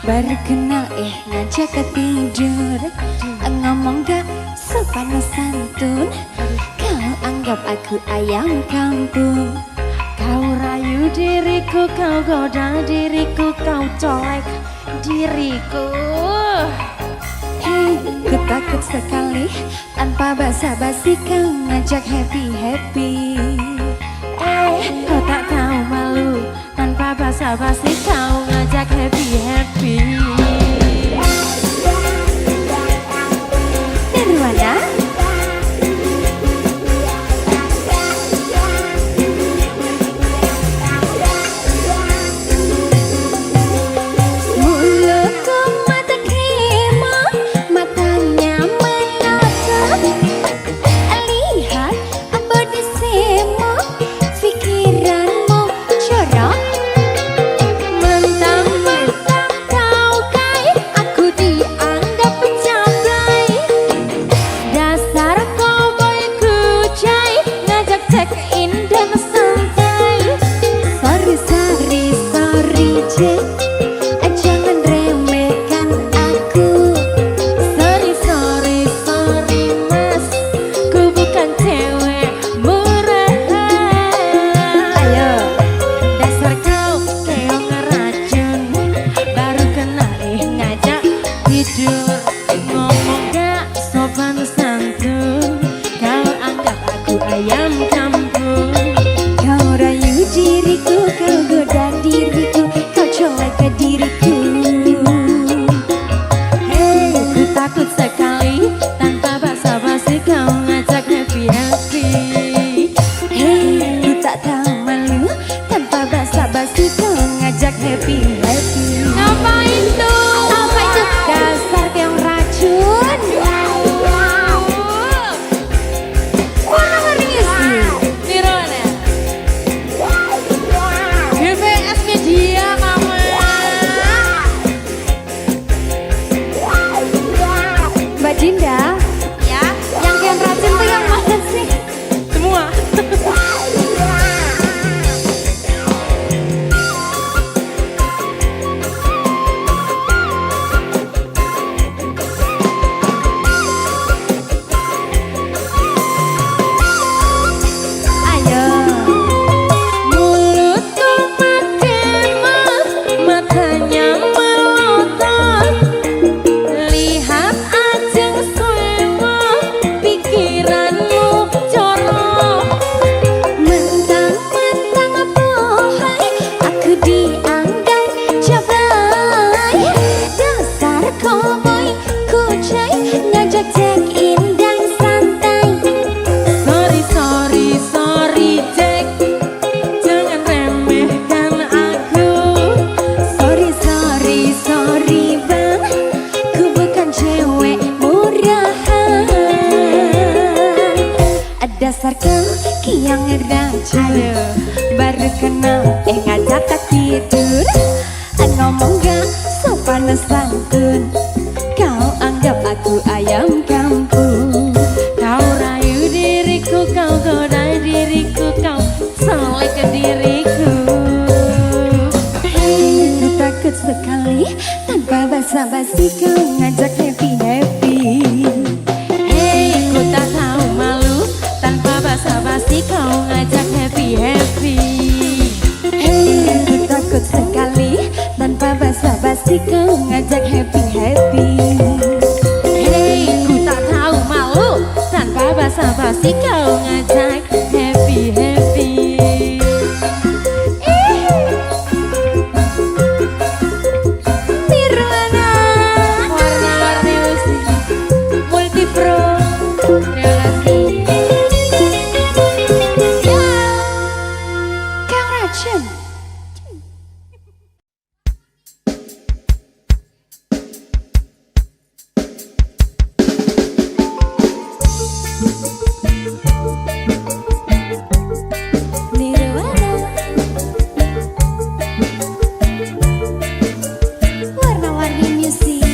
Baru kenal ngajak ketidur, ngomong gak sopan santun, kau anggap aku ayam kampung. Kau rayu diriku, kau goda diriku, kau colek diriku. Hei, ku takut sekali tanpa basa-basi kau ngajak happy-happy. Kau tak tahu malu tanpa basa-basi kau ngajak happy-happy. Dari mana? Mulutku mata krema, matanya menatap. Lihat body semo, pikiranmu jorok. Mentang-mentang kau kaya, aku dianggap pencapai. Dasar cowboy kucai, ngajak check in dan santai. Sorry, sorry, sorry, Jack. Jangan remehkan aku. Sorry, sorry, sorry mas, ku bukan cewek murahan. Ayo, Dasar kau keong ngeracun, baru kenal ngajak tidur. Ngomong gak sopan santun, kau anggap aku ayam kampung. kau rayu diriku, kau goda diriku, kau colek ke diriku. Hei, ku takut sekali tanpa basa-basi kau ngajak happy-happy. Hei, ku tak tahu malu tanpa basa-basi kau ngajak happy-happy. Ngapain tuh? Apa itu? Dasar keong racun. Warna warni Nirwana GVS Media mama. Mbak Dinda, Ya, yang keong racun tuh yang mana sih? semua. Ayo. Mulutku madema, matanya melotot. Lihat ajeng sewa, pikiranmu jorok. Mentang-mentang bohai, aku dianggap cabai. Dasar cowboy kucai, ngajak check in dan santai. Sorry, sorry, sorry Jack, jangan remehkan aku. Sorry, sorry, sorry bang, ku bukan cewek murahan. Dasar kau kiang racun, baru kenal ngajak tak tidur. Ngomong gak sopan santun, kau anggap aku ayam kampung. Kau rayu diriku, kau goda diriku, kau solek ke diriku. Hei, ku takut sekali tanpa basa-basi kau ngajak happy-happy. Hei, ku tak tahu malu tanpa basa-basi kau ngajak happy-happy. Hei, ku takut sekali tanpa basa-basi kau ngajak happy-happy. Hei, ku tak tahu malu tanpa basa-basi kau ngajak happy-happy. Nirwana, Warna-warni musik Multipro. Terima kasih. Kang Racun. Nirwana. Warna-warni musik.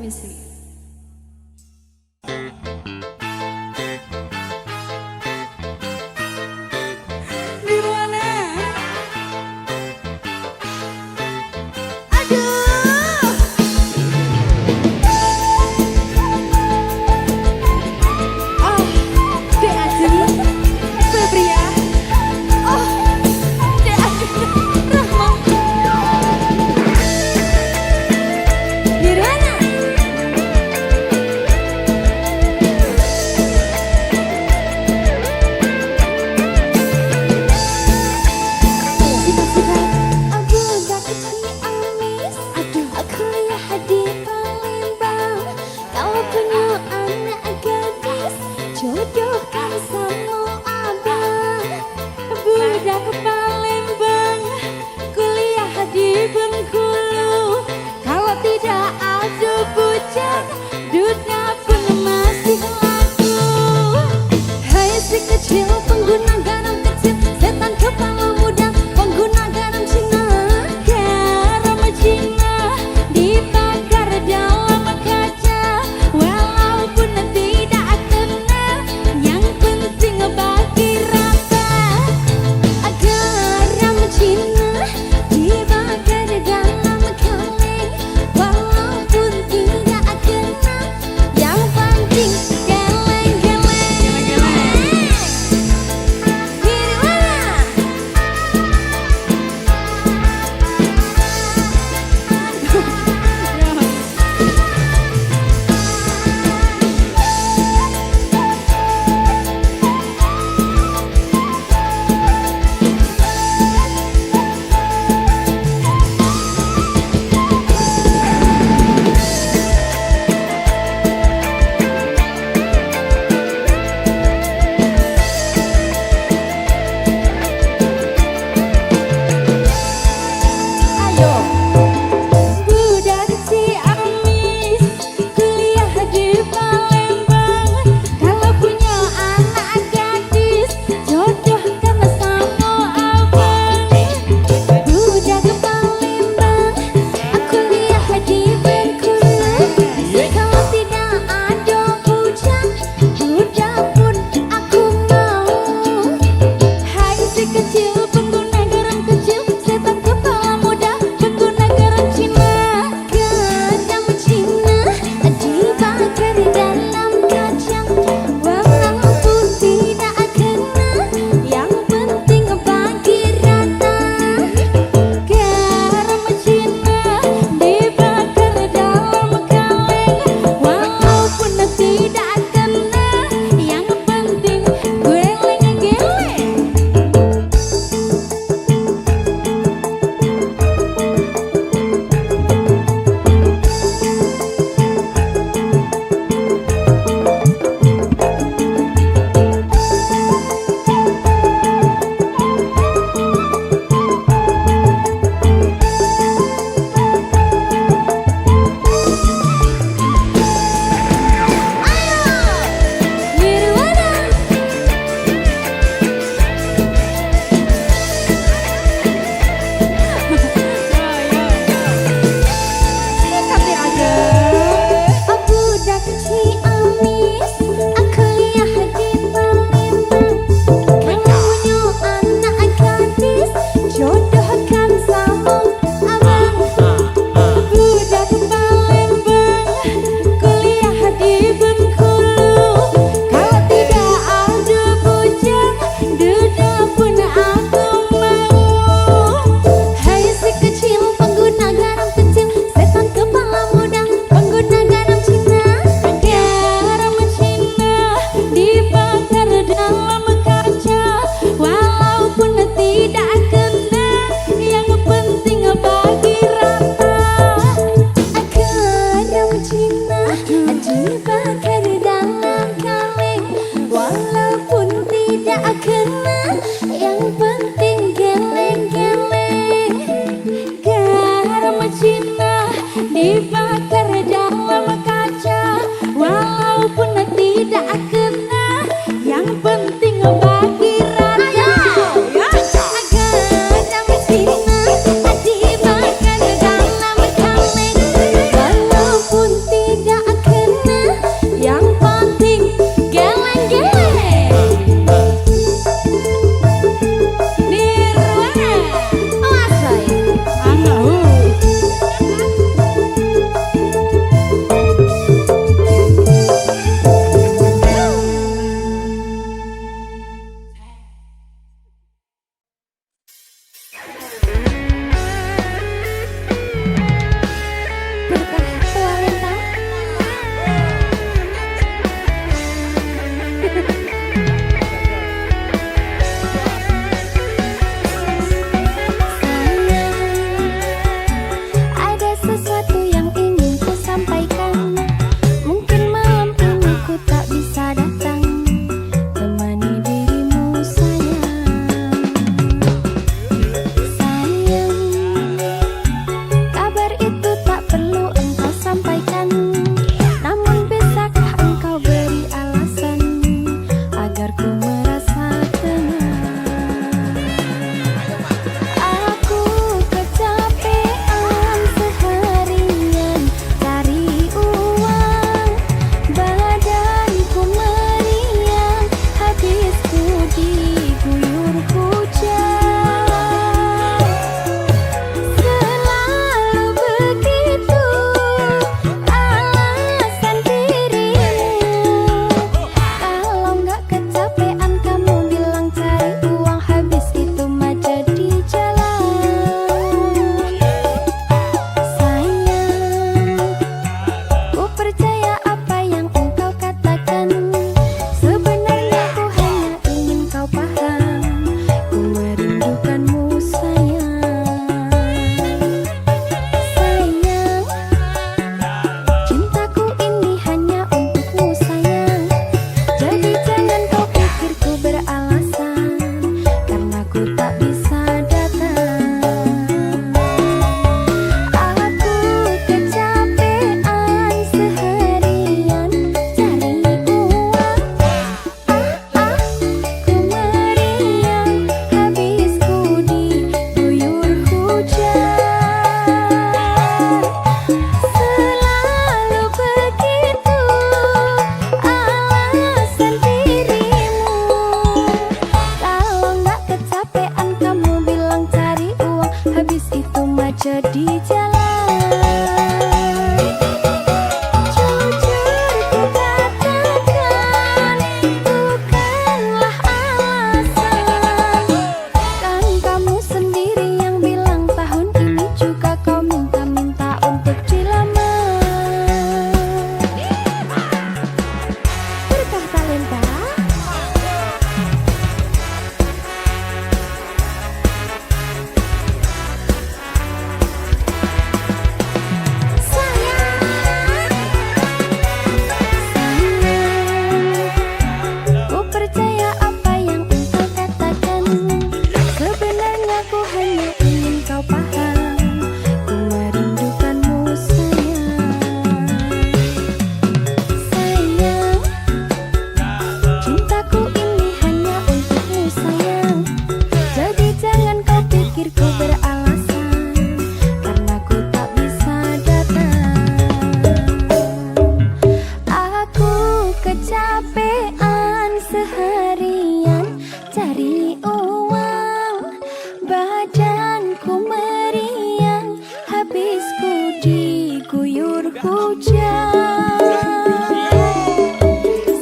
permisi. Nirwana. Aduh. Oh, Dek Ajeng, Febria. Oh, Dek Ajeng, Rahma. Nirwana. Aku udah kecil amis. Aduh, aku lihat di Palembang. Kau punya anak gadis, jodohkan sama abang. Budak Palembang, kuliah di Bengkulu. Kalau tidak ada bujang, dunia pun masih laku. Hai si kecil pengguna garam kecil, setan kepala muda pengguna garam Cina. Garam Cina dibakar dalam kaca, walaupun tidak kena, yang penting bagi rata. Garam Cina dibakar dalam kaleng, walaupun tidak kena,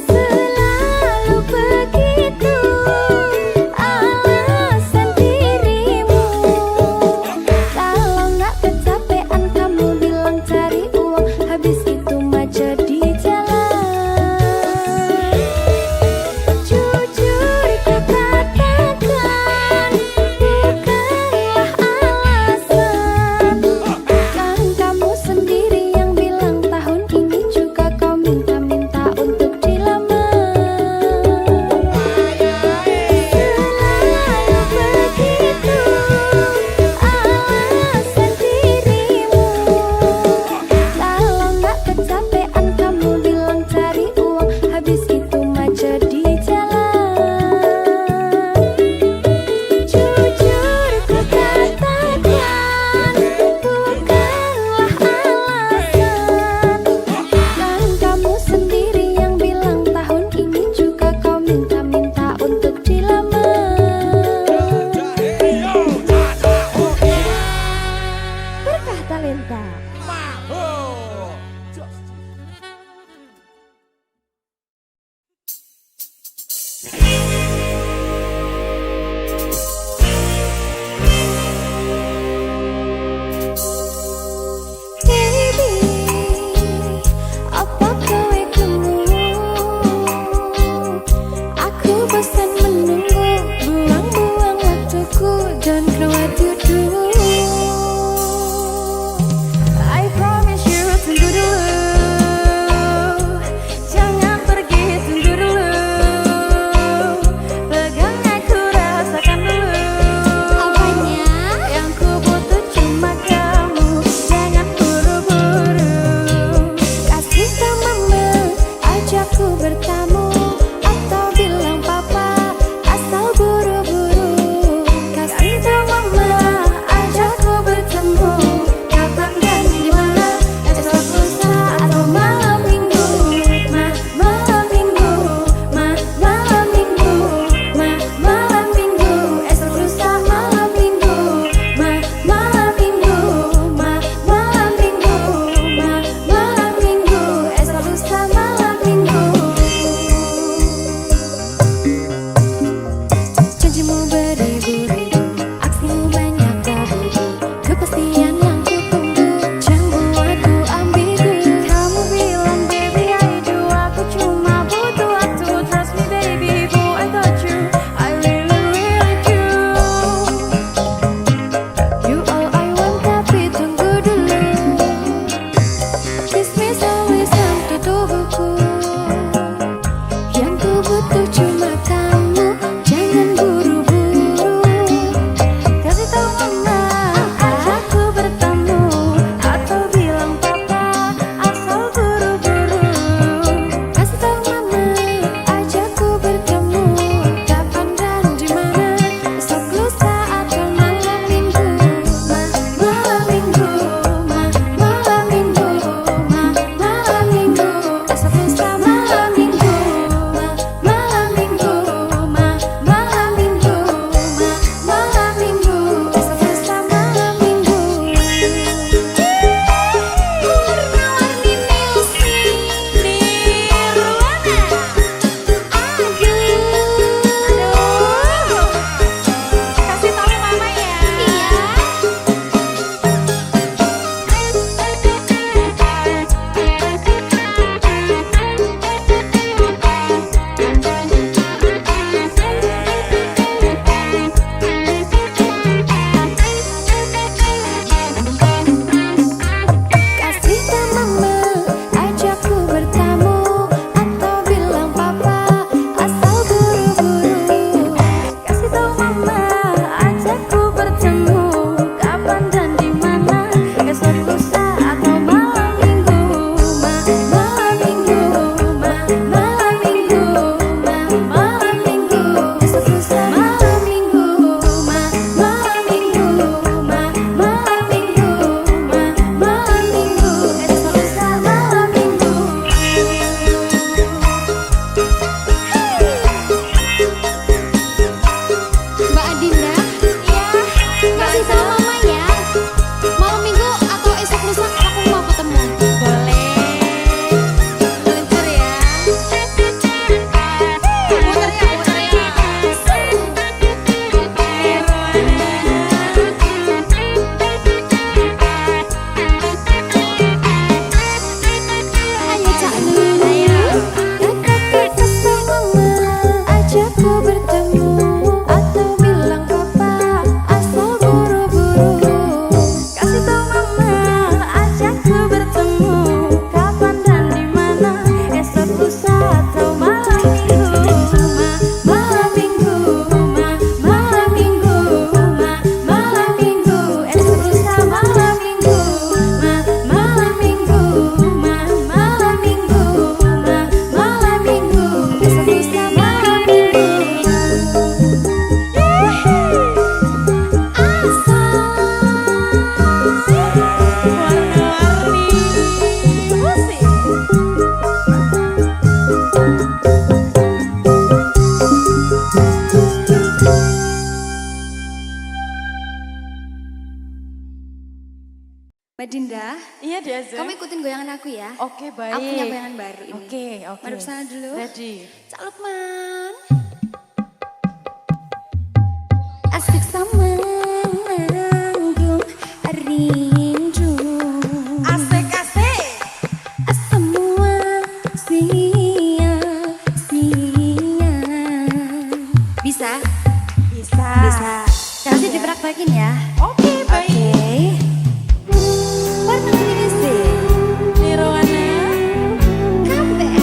Selalu begitu alasan dirimu. Kalau nggak kecapean kamu bilang cari uang, habis itu macet di jalan. Jujur katakan bukanlah alasan. Kan kamu sendiri yang bilang tahun goyangan aku ya. Oke, baik. Aku punya goyangan baru ini. Oke. Mari kesana dulu. Ready. Cak Lukman. Asik sama nanggung rindu. Asik. Semua sia-sia. Bisa? Bisa. Kasih dipraktekin ya. Oke, baik. Oke. Warna ini sih. Nirwana. Kabeh.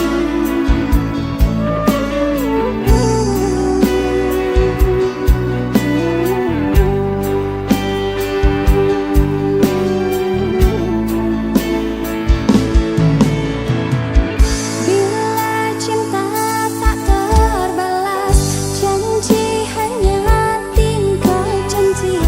Bila cinta tak terbalas, janji hanya tinggal janji.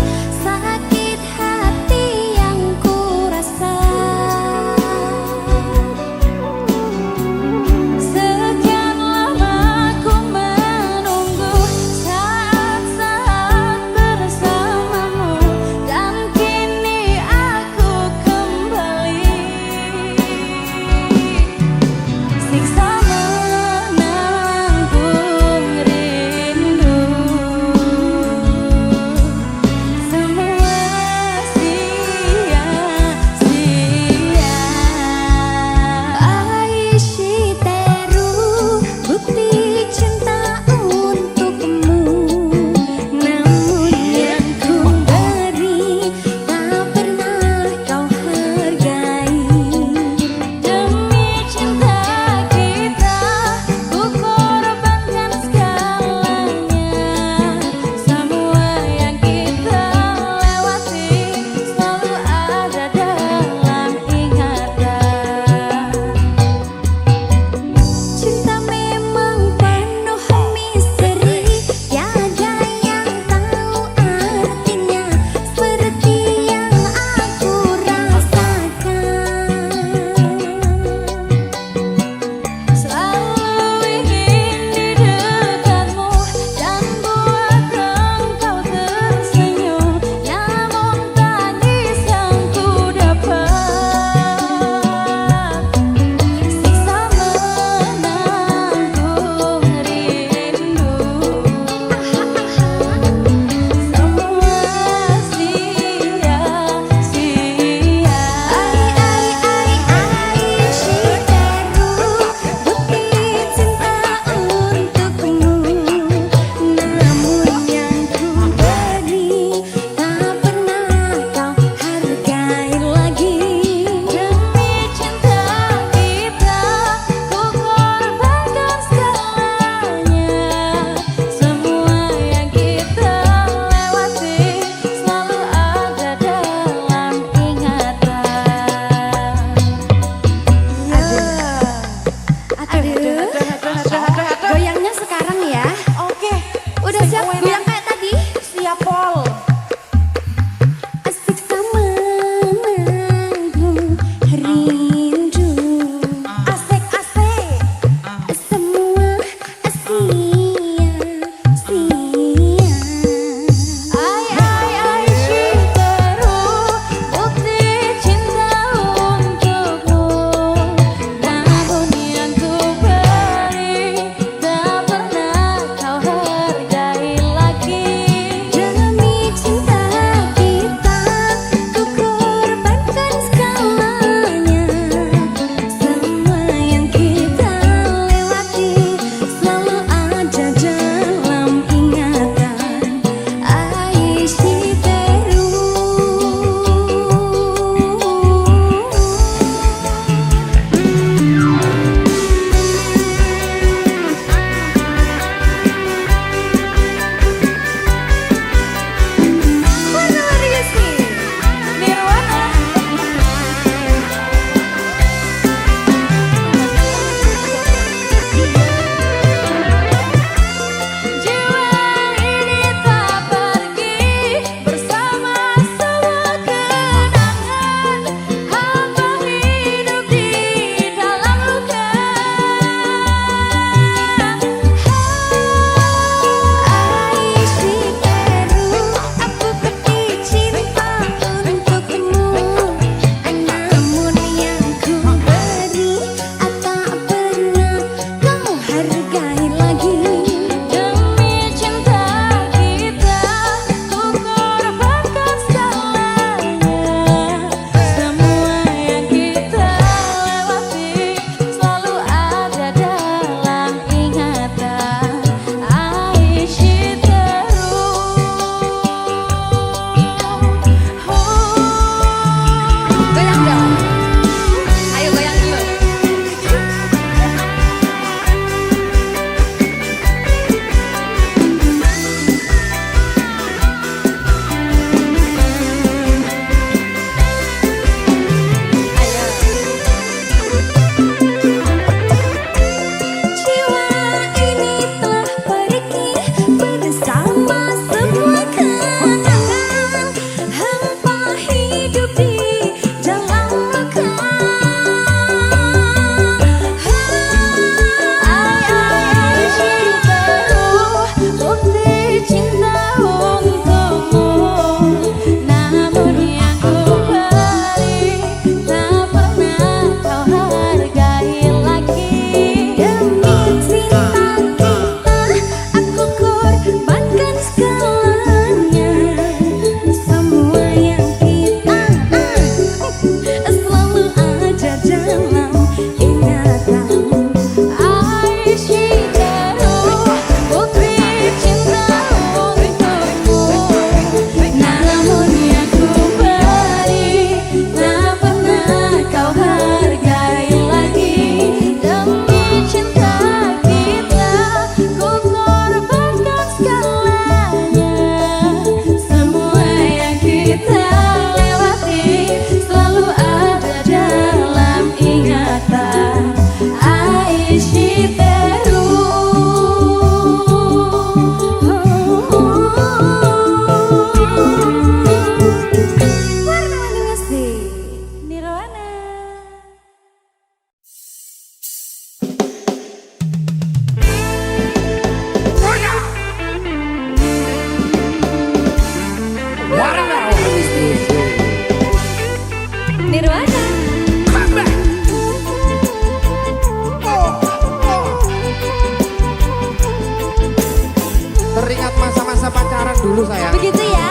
dulu sayang. Begitu ya.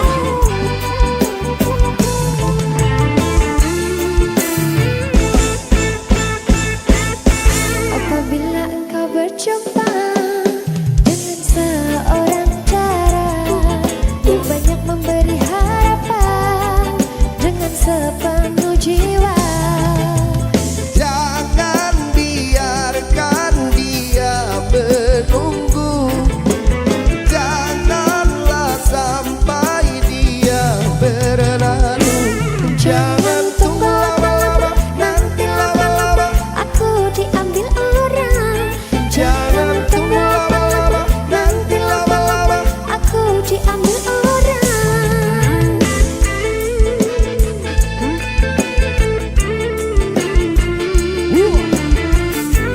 Apabila engkau berjumpa dengan seorang cara, dia banyak memberi harapan dengan sepenuh jiwa. Jangan biarkan dia menunggu, janganlah sampai dia berlalu. Jangan tunggu lama-lama, nanti lama-lama Aku diambil orang. jangan tunggu lama-lama, nanti lama-lama Aku diambil orang.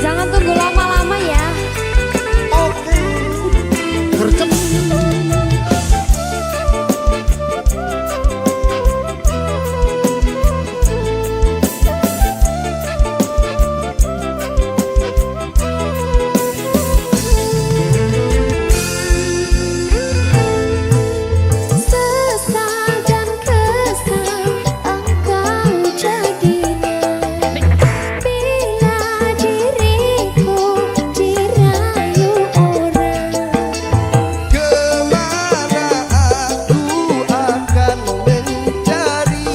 Jangan tunggu lama-lama ya. oke gercep. Sesal dan kesal engkau jadinya bila diriku dirayu orang. Kemana aku akan mencari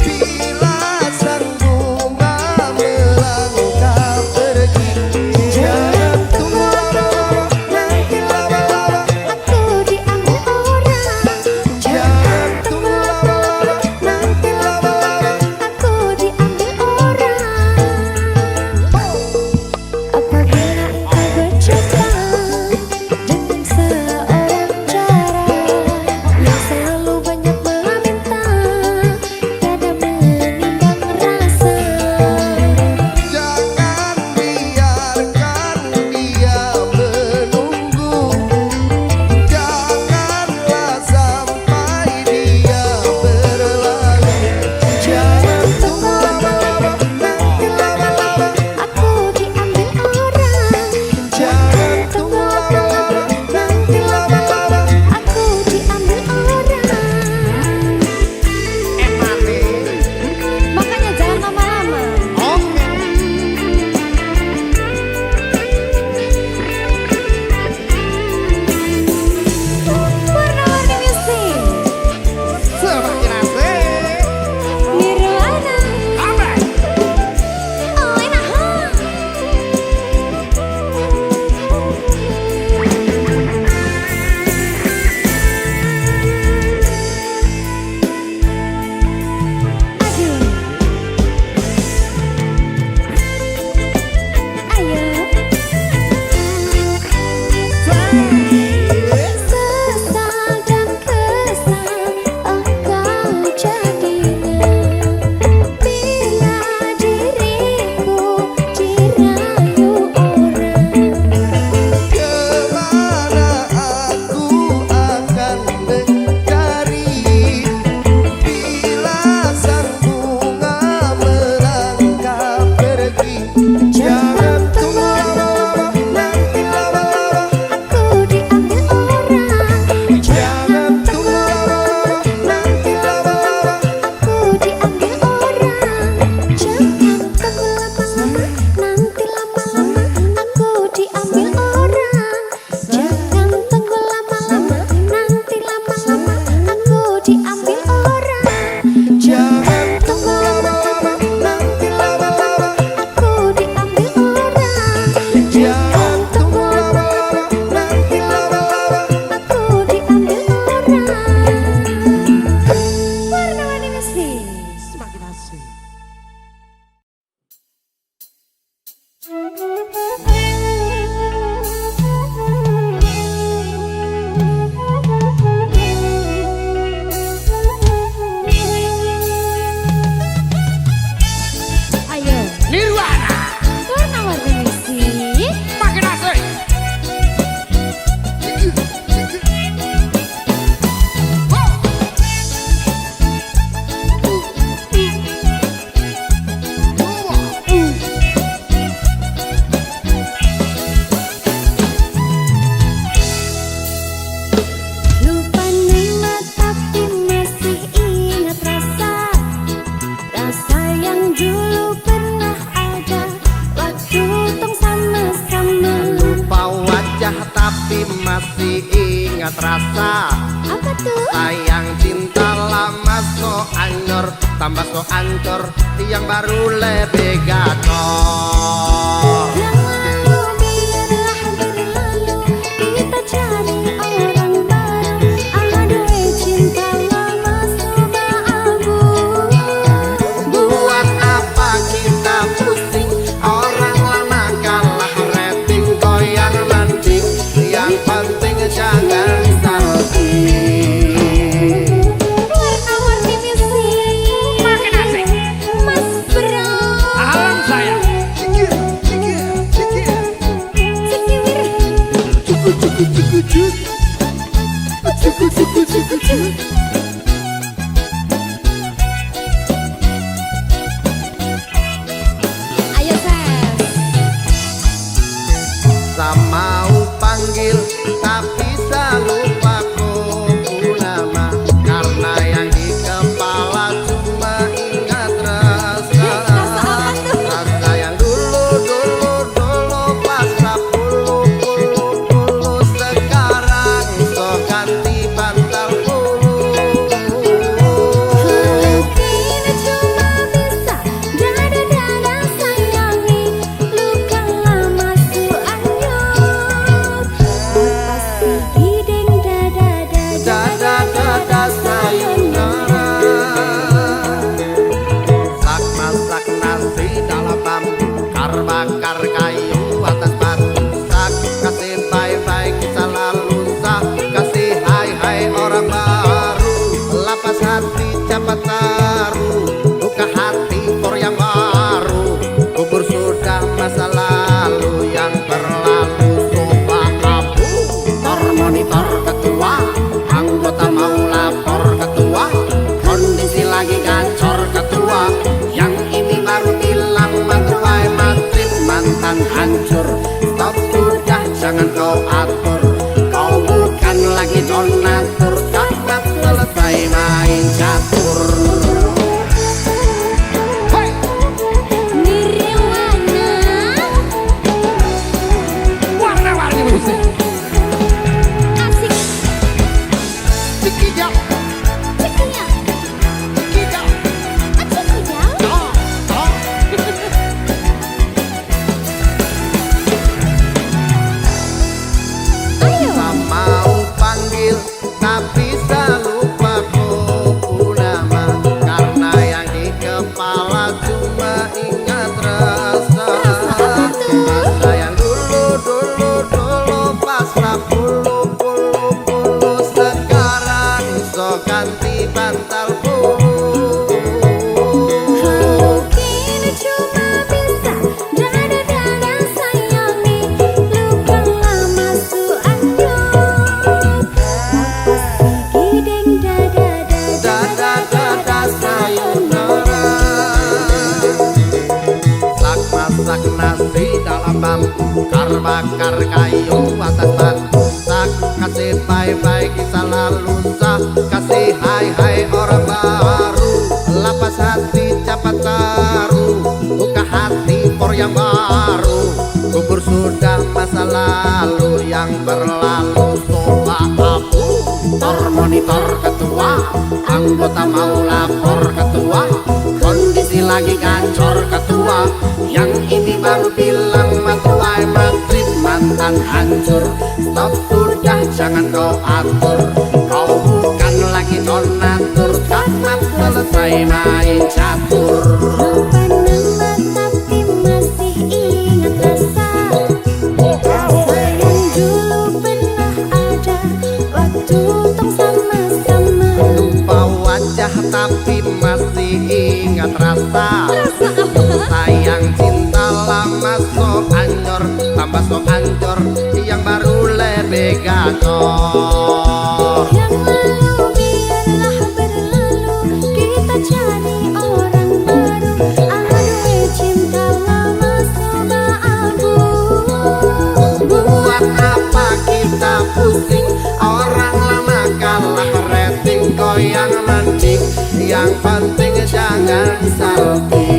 bila sang bunga melangkah pergi. Jangan tunggu lama-lama, nanti lama-lama Aku diambil orang. jangan tunggu lama-lama, nanti lama-lama Aku diambil orang. Apabila engkau berjumpa dengan seorang cara yang selalu banyak meminta, tiada menimbang rasa. jangan biarkan dia menunggu, janganlah sampai dia berlalu. Jangan tunggu lama-lama, nanti lama-lama Aku diambil orang. jangan tunggu lama-lama, nanti lama-lama Aku diambil orang. Makanya jangan lama-lama. Warna-warni musik semakin asik. Nirwana. Oh, enak. Aduh. Ayo. Sesal dan kesal engkau jadinya bila diriku dirayu orang. Kemana aku akan mencari bila sang bunga melangkah pergi. Jangan tunggu lama-lama, nanti lama-lama Aku diambil orang. jangan tunggu lama-lama, nanti lama-lama Aku diambil orang. Jangan tunggu lama-lama, nanti lama-lama Aku diambil orang. Jangan tunggu lama-lama, nanti lama-lama Aku diambil orang. jangan tunggu lama-lama, nanti lama-lama Aku diambil terasa. Apa tuh? Sayang cinta lama so anyor, tambah so ancur, yang baru lebih gacor. Yang lalu biarlah berlalu, kita cari orang baru. Aduh cinta lama sudah abu. Buat apa kita pusing, orang lama kalah rating, goyang mending, yang penting jangan salting. Warna-warni music makin asik, Mas Bro. Alam saya. Cikir, cikir, cikir. Cikir. Cukup, cukup, cukup, cukup. Cukup, cukup, cukup, cukup. Ayo Ses. Sama panggil tapi lupa ku nama, karena yang di kepala cuma ingat rasa. Rasa yang dulu pas puluh sekarang so ganti bantal bulu. Kini cuma bisa dada-dada sayangi, luka lama su anyut. Lepas hiding Dada sayonara. Sak masak nasi dalam bambu, bakar kayu atas batu. Sak kasih bye-bye kisah lalu, sak kasih hai-hai orang baru. Lapas hati cepat taruh, buka hati for yang baru. Kubur sudah masa lalu, yang berlalu sofa abu. Monitor ketua, anggota mau lapor ketua, kondisi lagi gacor ketua, yang ini baru bilang matuai matrip mantan hancur. Stop sudah jangan kau atur, kau bukan lagi donatur, cepat selesai main catur. Nirwana. Warna-warni musik. Asik. Cikijau, Cikijau. cikijau, Cikijau. oh, oh. Ayo. Mau panggil tapi lupa ku nama, karena yang di kepala cuma ingat rasa. Rasa yang dulu pas puluh sekarang so ganti bantal bulu. Kini cuma bisa dada-dada sayangi, luka lama su anyut. Lepas hiding Dada sayonara. Sak masak nasi dalam bambu, bakar kayu atas batu. Sak kasih bye-bye kisah lalu, sak kasih hai-hai orang baru. Lapas hati cepat taruh, buka hati for yang baru. Kubur sudah masa lalu, yang berlalu sofa abu. Monitor ketua, anggota mau lapor ketua, kondisi lagi gacor ketua, yang ini baru bilang matuai matrip mantan hancur. Stop sudah jangan kau atur, kau bukan lagi donatur, cepat selesai main catur. Lupa nama tapi masih ingat rasa. Rasa yang dulu pernah ada waktu tong sama-sama. Lupa wajah tapi masih ingat rasa. Sayang cinta lama so anyor, tambah so ancur, yang baru lebih gacor. Yang lalu biarlah berlalu, kita cari orang baru. Aduh cinta lama sudah abu. Buat apa kita pusing, orang lama kalah rating, goyang mending, yang penting jangan salting.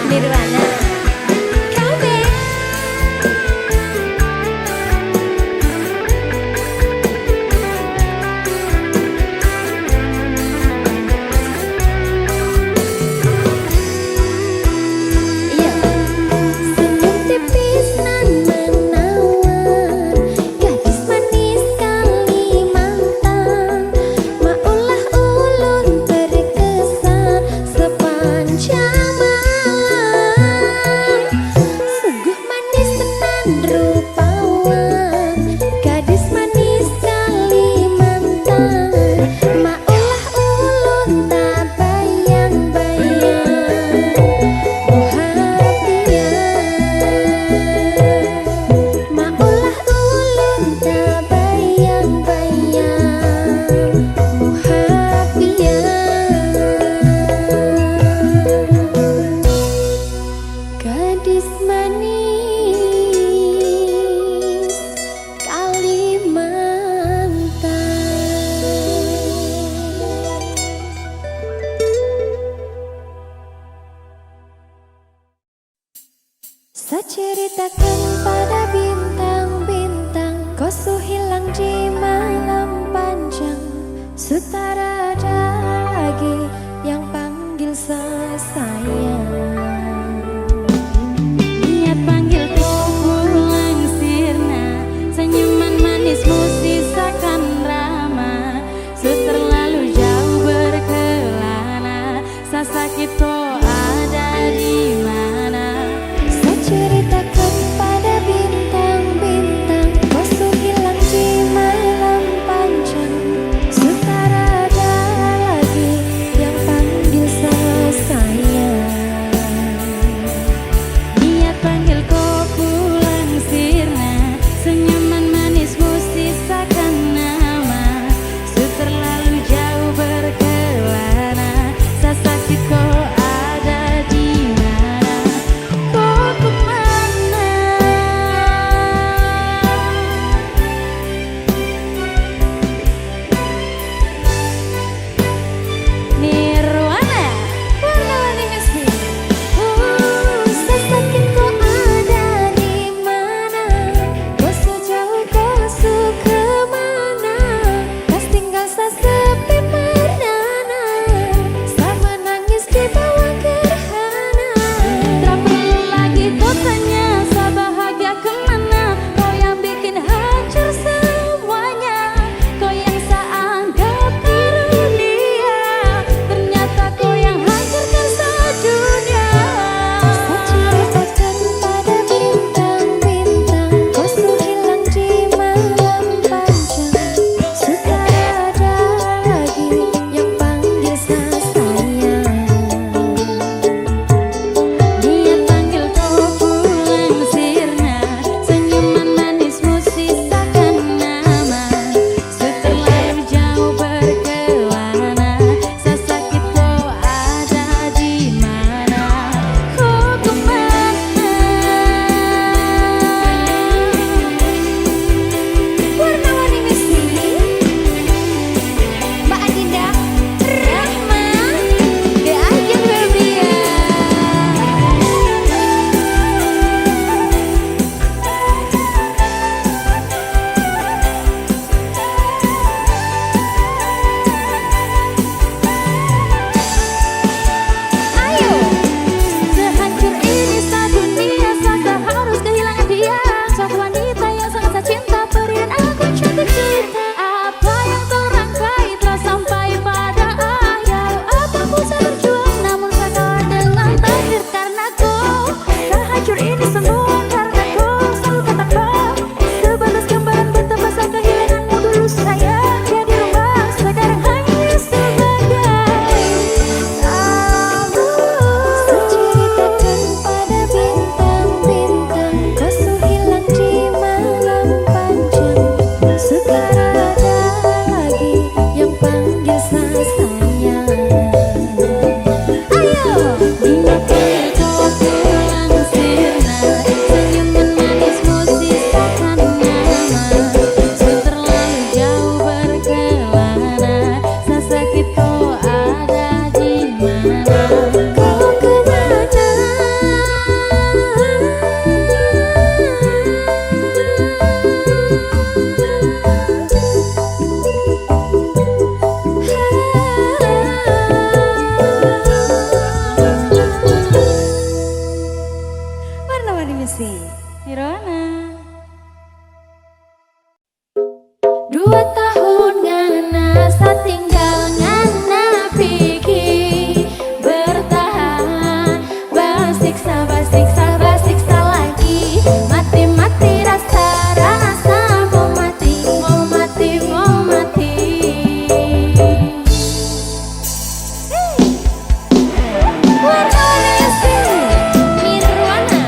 Nirwana Comeback. Iya. Senyum tipis nan menawar, gadis manis Kalimantan, maulah ulun terkesan sepanjang malam. Sungguh manis tenan rupawan, gadis manis Kalimantan, maulah ulun tak bayang-bayang. Maulah ulun tak bayang-bayang. Gadis manis Kalimantan. Seceritakan pada bintang-bintang, kosu hilang di malam panjang. Sutradara lagi yang panggil sayang. Niat panggil pulang sirna, senyuman manismu sisakan drama. Su terlalu jauh berkelana, sakit ada di mana? Seceritakan pada bintang-bintang, kosu hilang di malam panjang. Sutradara kasih. Nirwana. 2 tahun ngana satinggal ngana pikir bertahan basiksa basiksa basiksa lagi mati-mati rasa mau mati mau mati mau mati. Warna sih Nirwana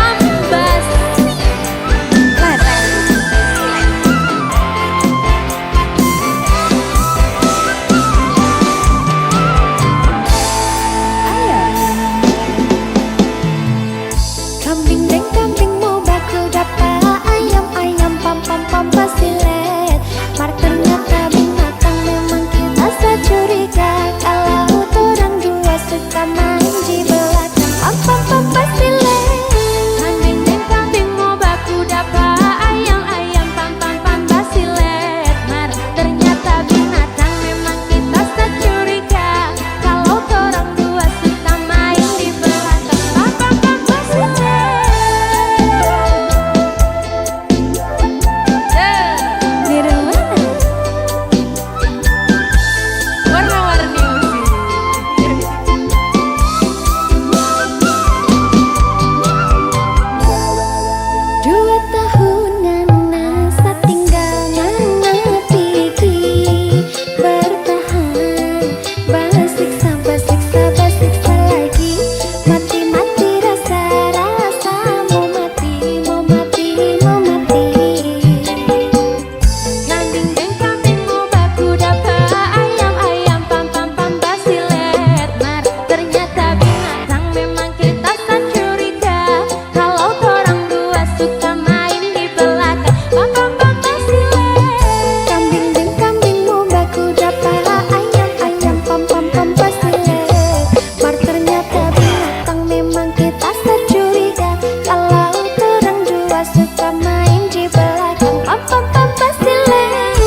Pambas kambing deng kambing mau baku dapat ayam ayam pam pam pam basilet mar ternyata binatang memang kita securiga kalau orang dua suka main di belakang pam pam pam basilet. Kambing deng kambing mau baku dapat ayam ayam pam pam pam basilet mar ternyata binatang memang kita securiga kalau orang dua suka main di belakang pam pam pam basilet. Nirwana warna-warni musik. 2 tahun ngana satinggal ngana pikir bertahan basiksa basiksa basiksa lagi mati-mati rasa mau mati mau mati mau mati. Kambing deng kambing mau baku dapat ayam ayam pam pam pam basilet mar ternyata binatang memang kita securiga kalau orang dua suka main di belakang pam pam pam basilet. Kambing deng kambing mau baku dapat ayam ayam pam pam pam basilet mar ternyata binatang memang kita securiga kalau orang dua suka main di belakang pam pam pam basilet.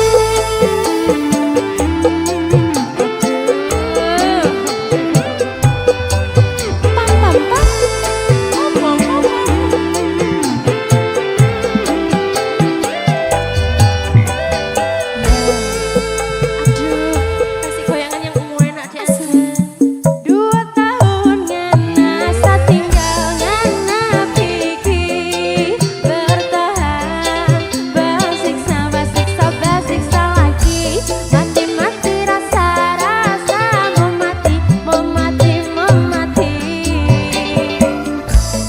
Pam pam pam. Aduh, kasih goyangan yang enak di atas. 2 tahun ngana satinggal ngana pikir bertahan basiksa basiksa basiksa lagi mati-mati rasa mau mati mau mati mau mati.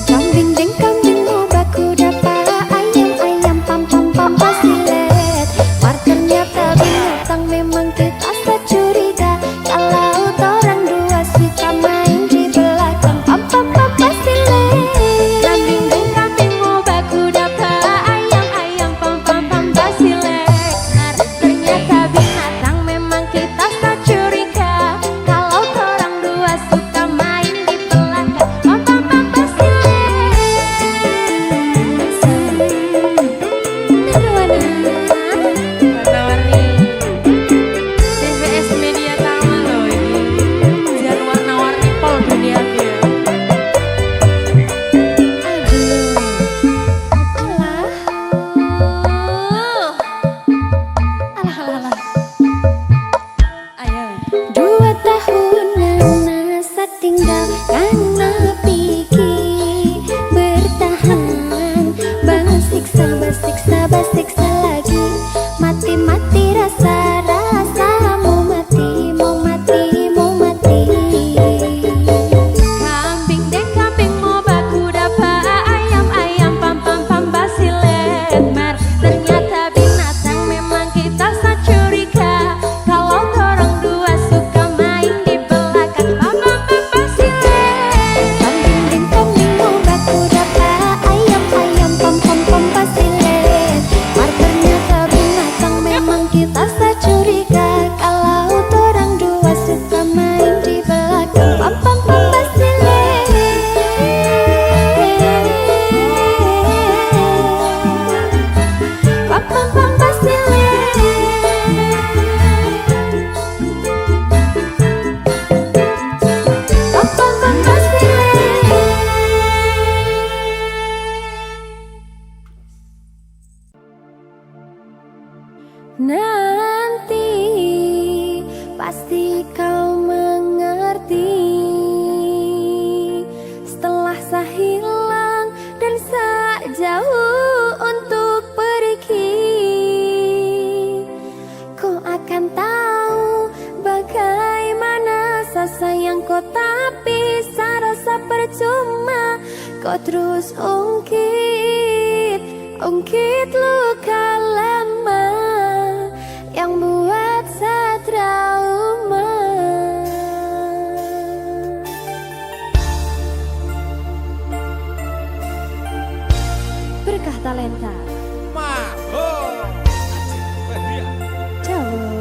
Kambing deng kambing mau baku dapat ayam ayam pam pam pam basilet mar ternyata binatang memang kita securiga kalau orang dua suka main di belakang pam pam pam basilet. Kambing deng kambing mau baku dapat ayam ayam pam pam pam basilet mar ternyata binatang memang kita securiga kalau orang dua suka main di belakang pam pam pam basilet. Nirwana Warna-warni TVS Media Tama loh ini. Jangan warna-warni pol dunia dia. Alah. Ayo. 2 tahun ngana satinggal ngana pikir bertahan basiksa basiksa basiksa lagi mati-mati rasa mau mati mau mati mau mati. Kambing deng kambing mau baku dapat ayam ayam pam pam pam basilet mar ternyata binatang memang kita securiga kalau orang dua suka main di belakang pam pam pam basilet. percuma. Kau terus ungkit luka lama yang buat saya trauma. Berkah talenta Jawa.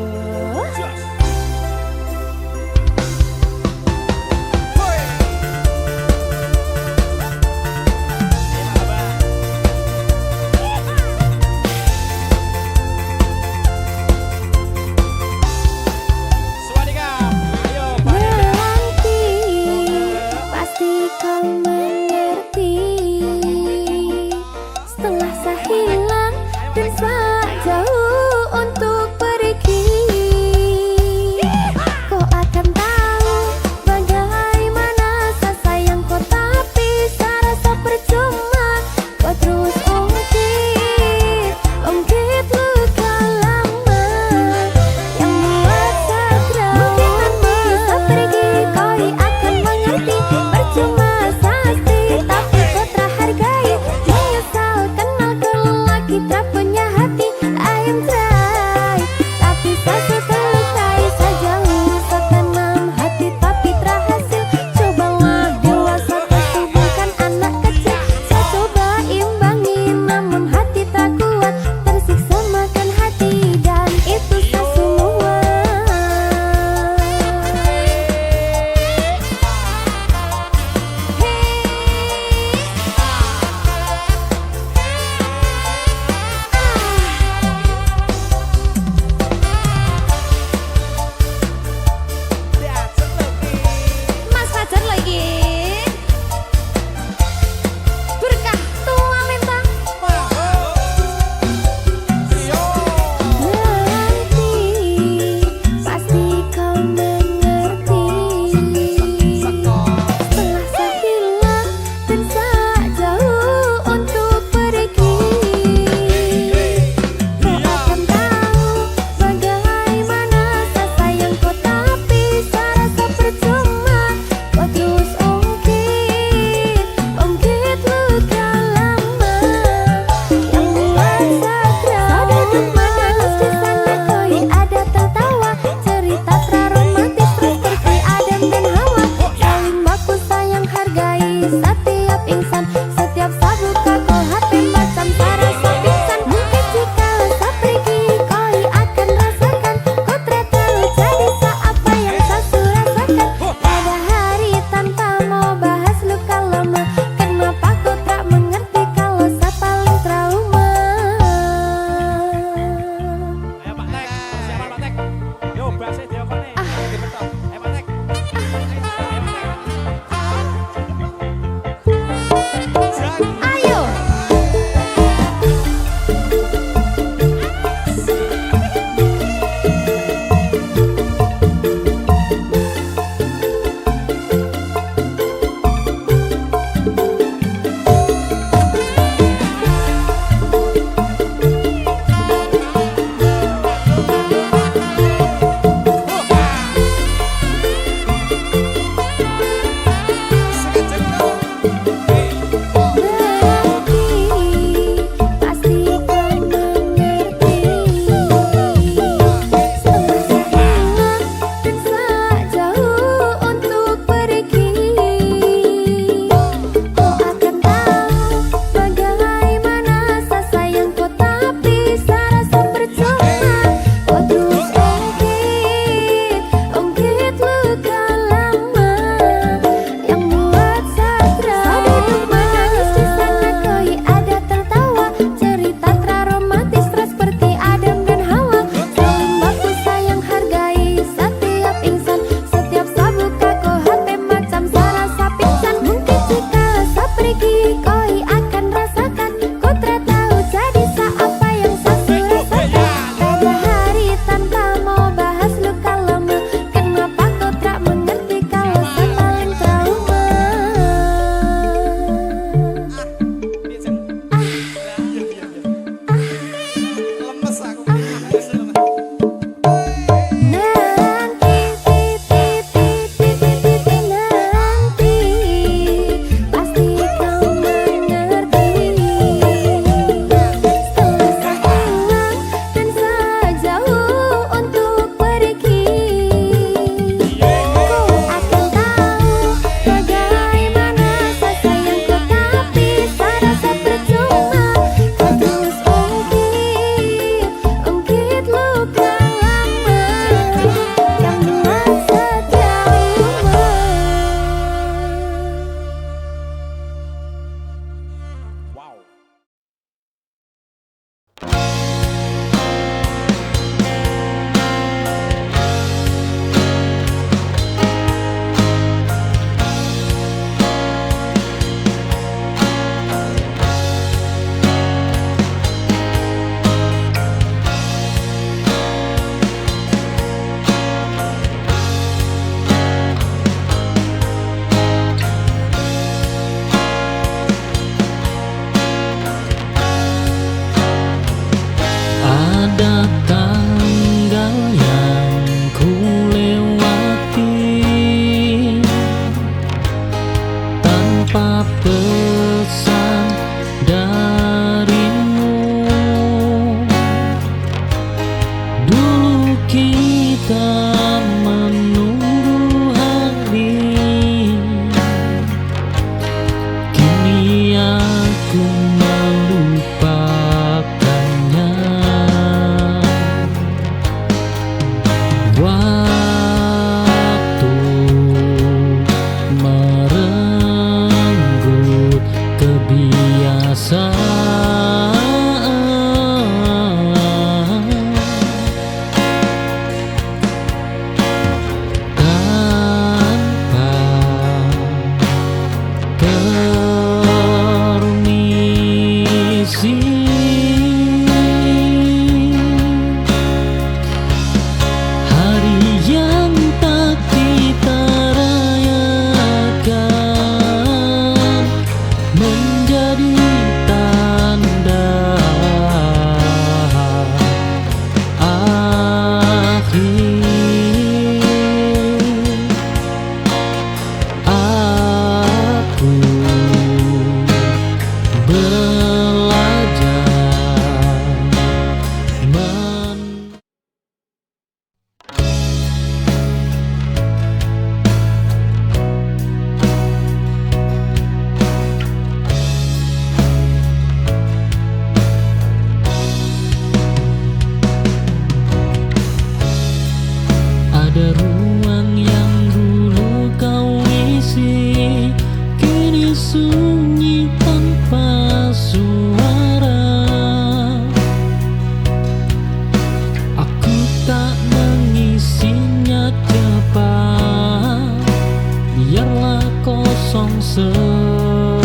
kosong sebentar,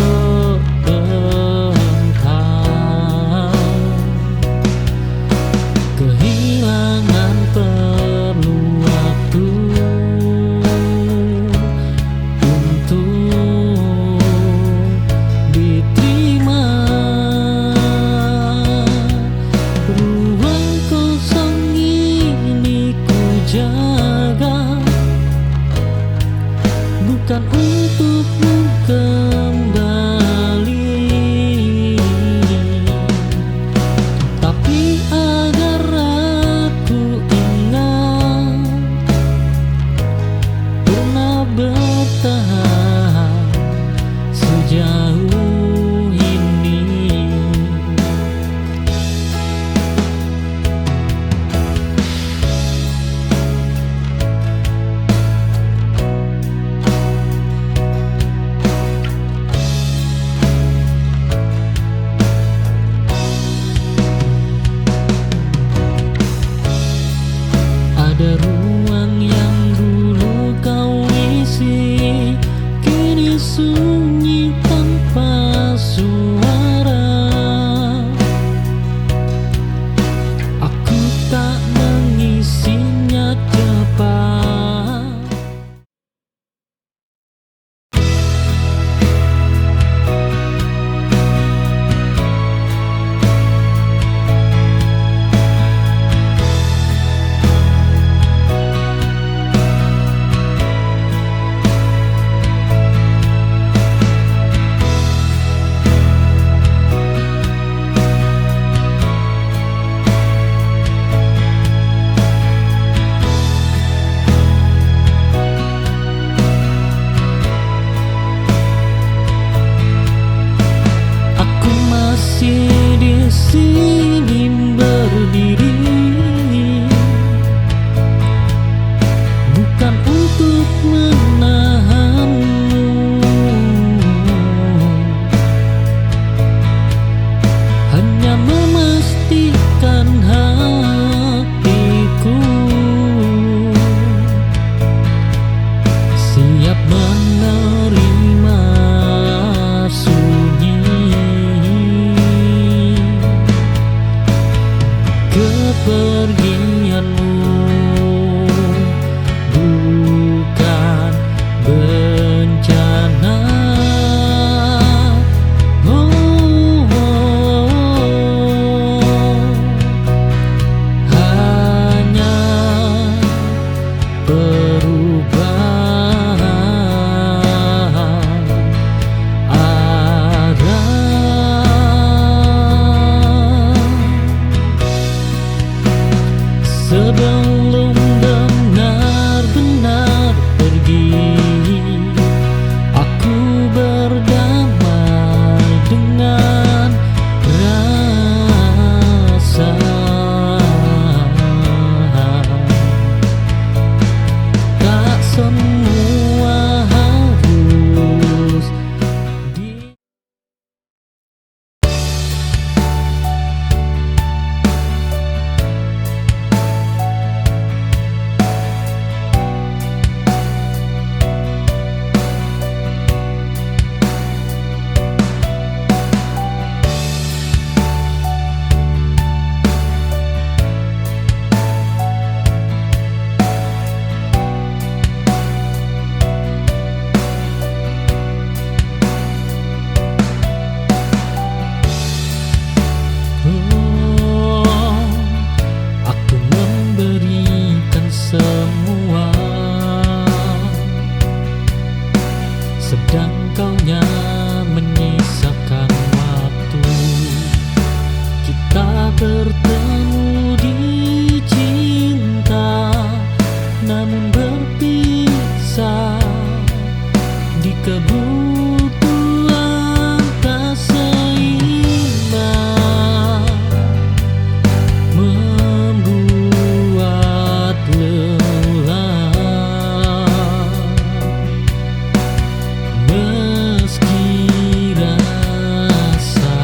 kehilangan perlu waktu untuk diterima. Ruang kosong ini ku jaga, bukan untukmu kembali, tapi agar aku ingat pernah bertahan sejauh ini. Ada ruang yang dulu kau isi, kini sunyi tanpa suara. Aku tak mengisinya cepat. Aku masih di sini berdiri, bukan untuk menahanmu, hanya memastikan hatiku siap menerima sunyi kepergianmu, bukan bencana. Hanya perubahan arah. Sebelum benar-benar pergi, aku berdamai dengan rasa. Tak semua harus di aku memberikan semua, sedang kaunya menyisakan waktu. Kita bertemu di cinta, namun berpisah di kebutuhan tak seimbang, membuat lelah. Meski rasa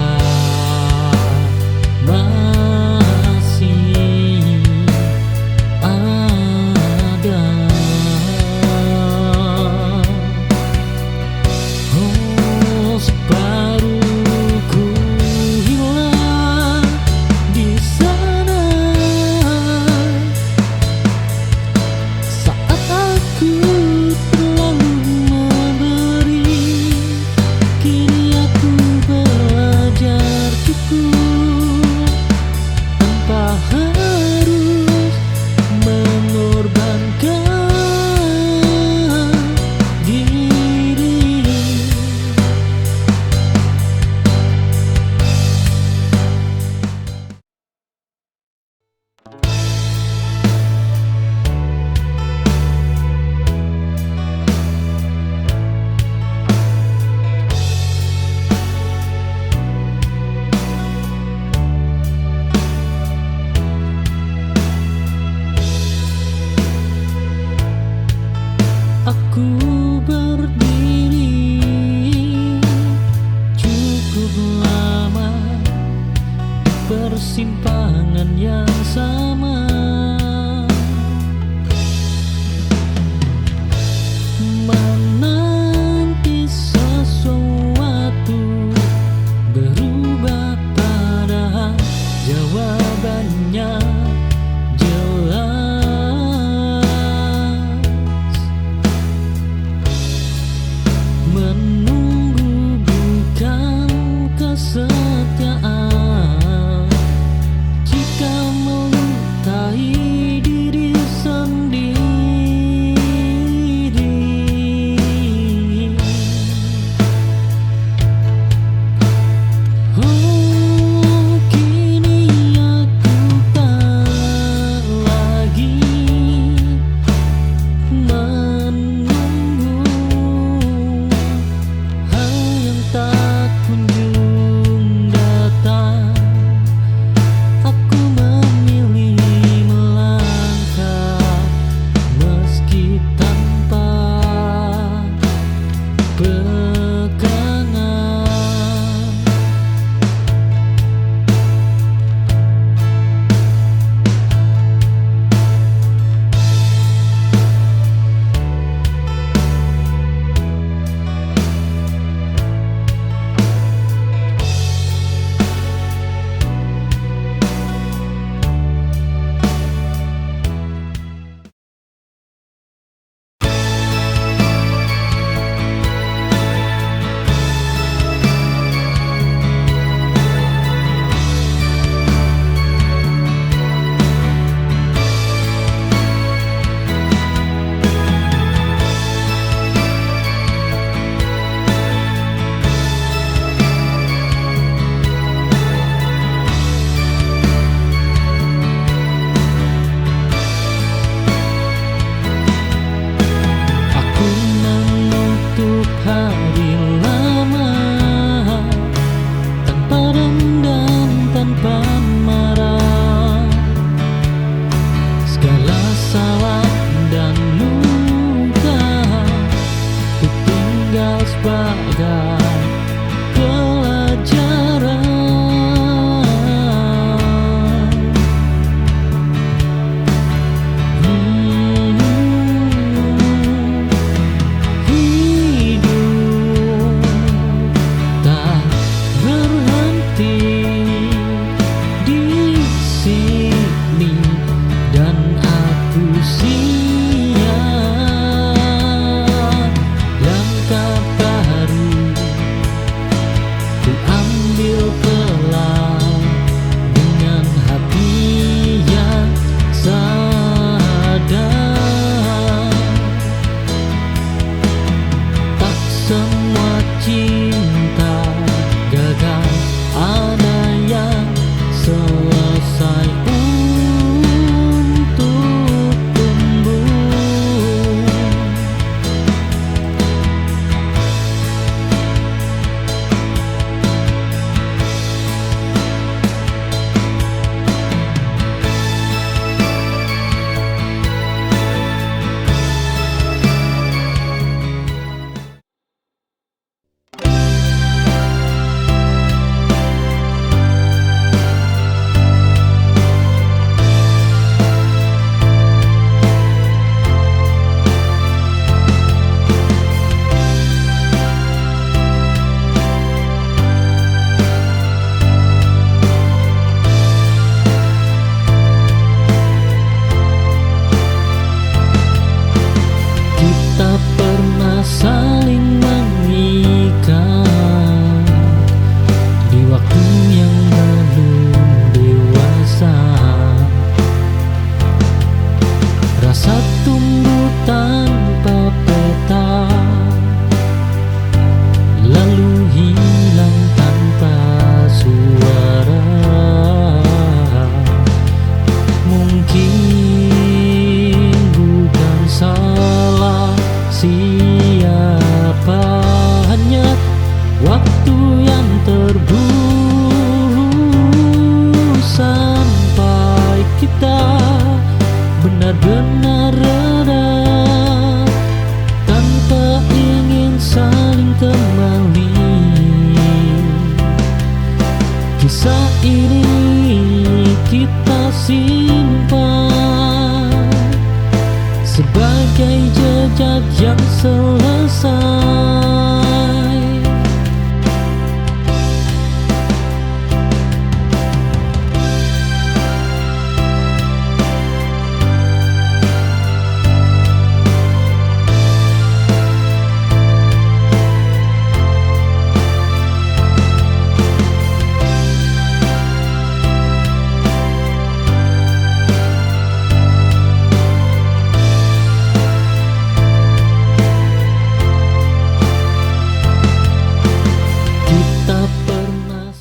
sebagai pelajaran. Hidup tak berhenti di sini dan aku siap. Langkah baru ku ambil pelan dengan hati yang sadar. Tak semua cinta gagal, ada yang selesai untuk tumbuh. Kita pernah saling mengikat di waktu yang belum dewasa. Rasa tumbuh tanpa peta, lalu hilang tanpa suara. Mungkin bukan salah siapa, hanya waktu yang terburu sampai kita benar-benar reda tanpa ingin saling kembali. Kisah ini kita simpan sebagai jejak yang selesai. Kita pernah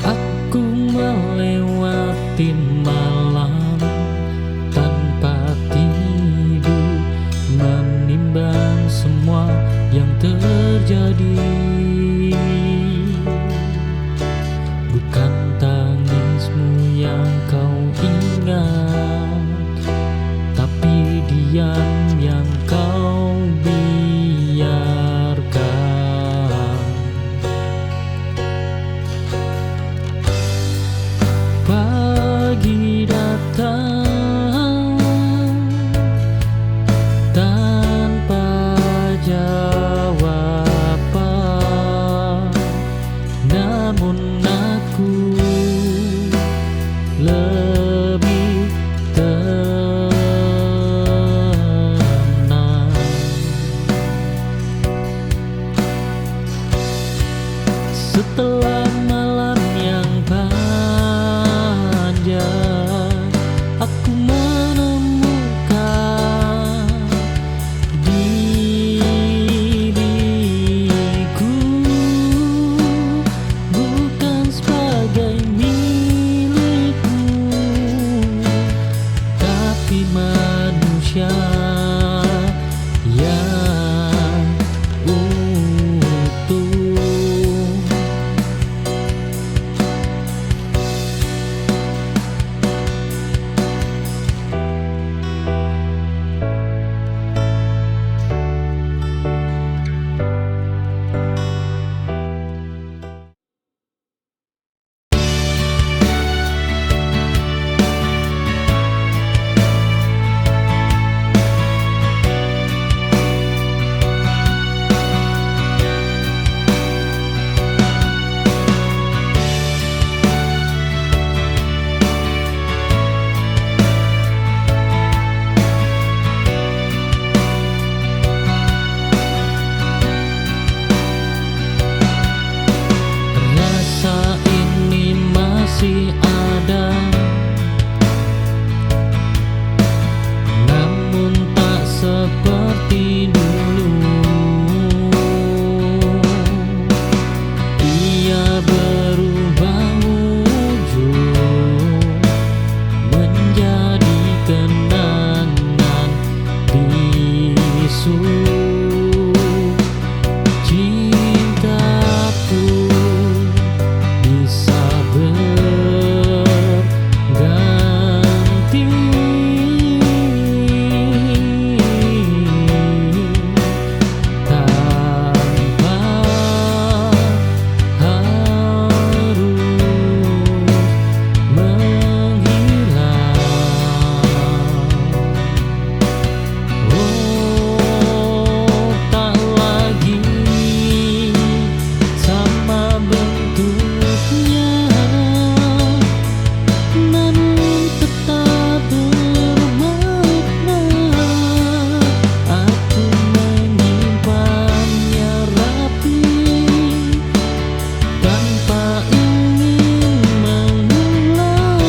aku melewati malam tanpa tidur, menimbang semua yang terjadi. Bukan tangismu yang kau ingat, tapi diam yang kau biarkan. Pagi datang tanpa jawaban, namun aku lebih tenang. yang utuh. Rasa ini masih ada, namun tak seperti dulu. Ia berubah wujud menjadi kenangan bisu. Cintaku bisa berganti, tanpa harus menghilang. Oh, tak lagi sama bentuknya, namun tetap bermakna. Aku menyimpannya rapi tanpa ingin mengulang.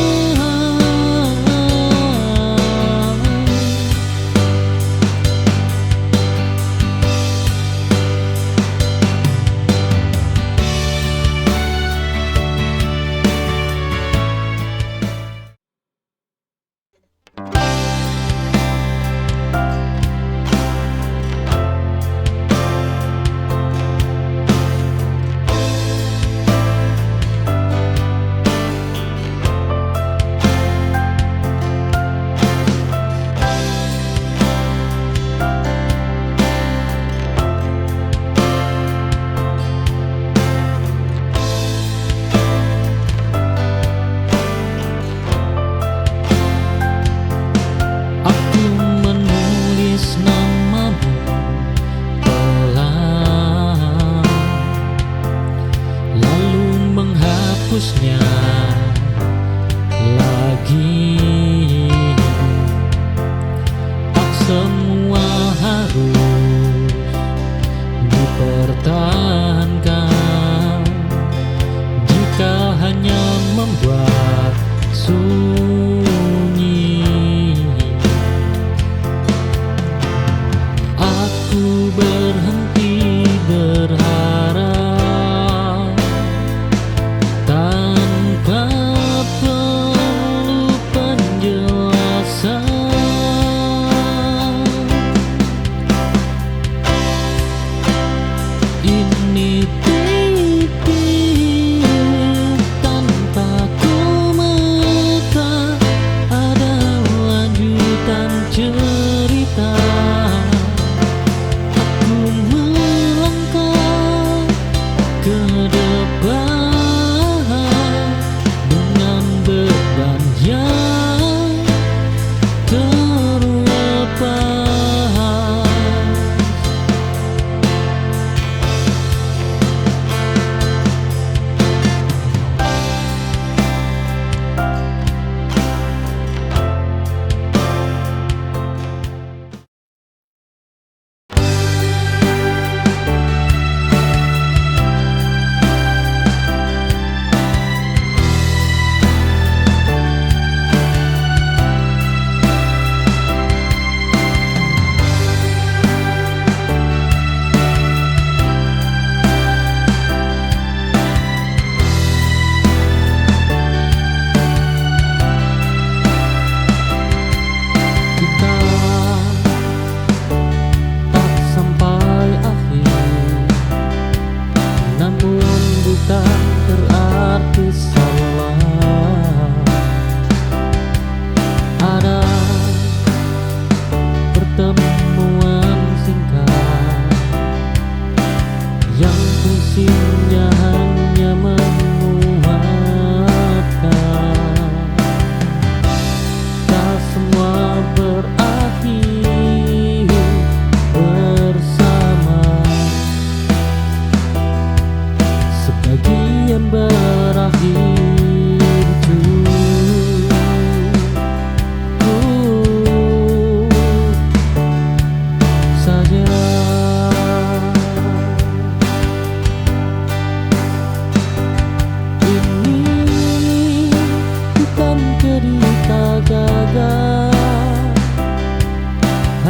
Aku menulis namamu pelan, lalu menghapusnya lagi. Tak semua harus dipertahankan jika hanya membuat sunyi. Aku berhenti berharap tanpa perlu penjelasan.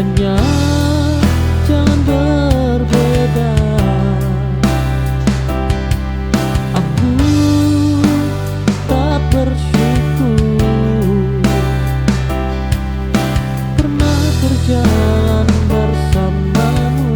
hanya jangan berbeda. Aku tak bersyukur pernah berjalan bersamamu.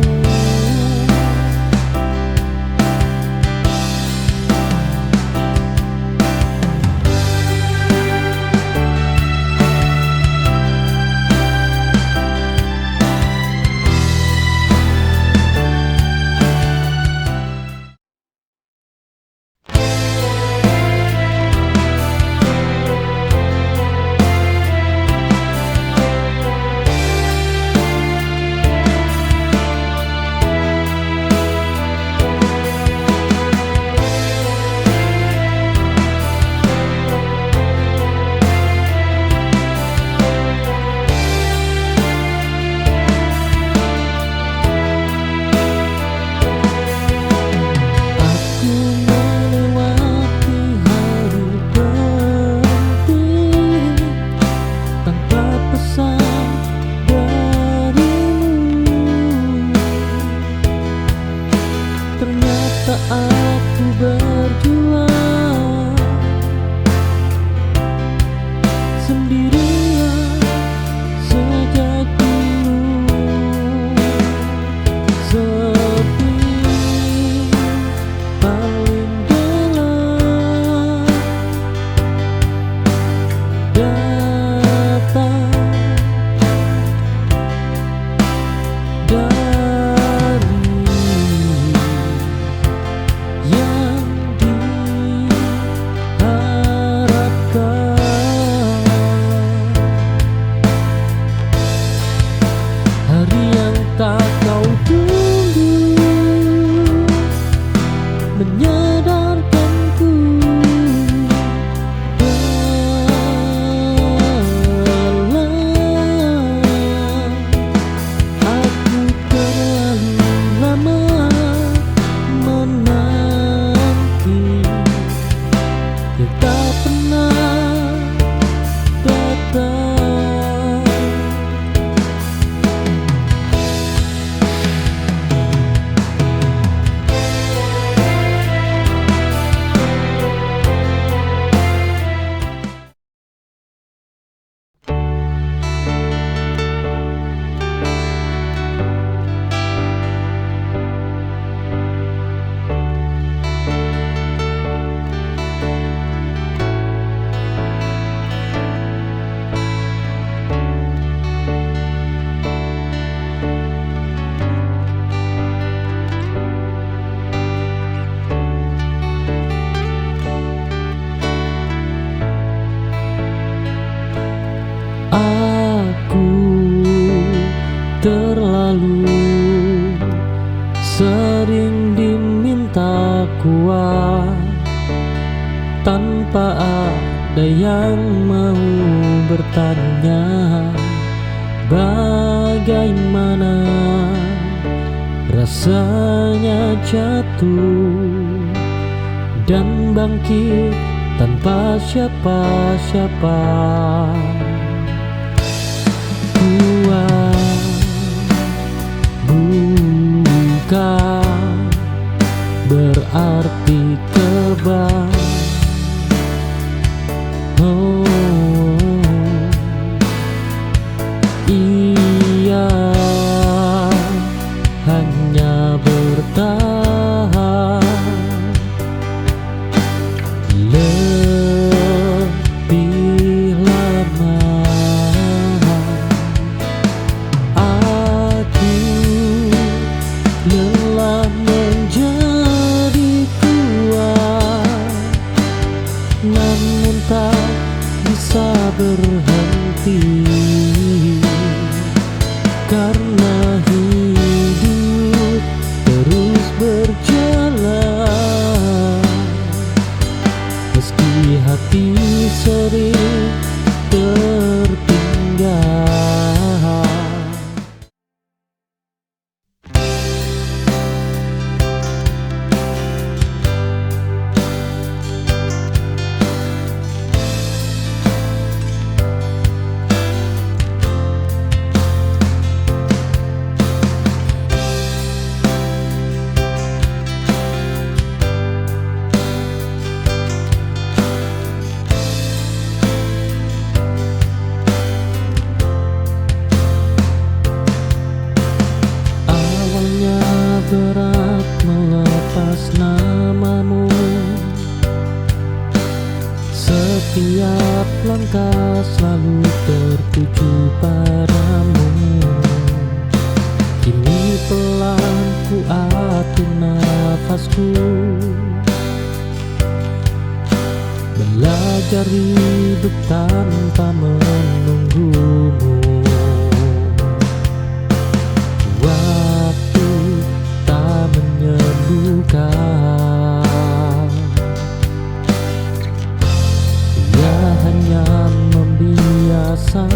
Aku berjuang sendirian sejak dulu, sepi paling gelap datang dari tak kau tunggu menyadarkanku aku terlalu lama menanti yang tak pernah datang. Aku terlalu sering diminta kuat tanpa ada yang mau bertanya bagaimana rasanya jatuh dan bangkit tanpa siapa-siapa. Bukan berarti kebal. Oh, ia hanya bertahan lebih lama. Lelah menjadi kuat, namun tak bisa berhenti karena hidup terus berjalan meski hati sering tertinggal. tugasku belajar hidup tanpa menunggumu. Waktu tak menyembuhkan, ia hanya membiasakan,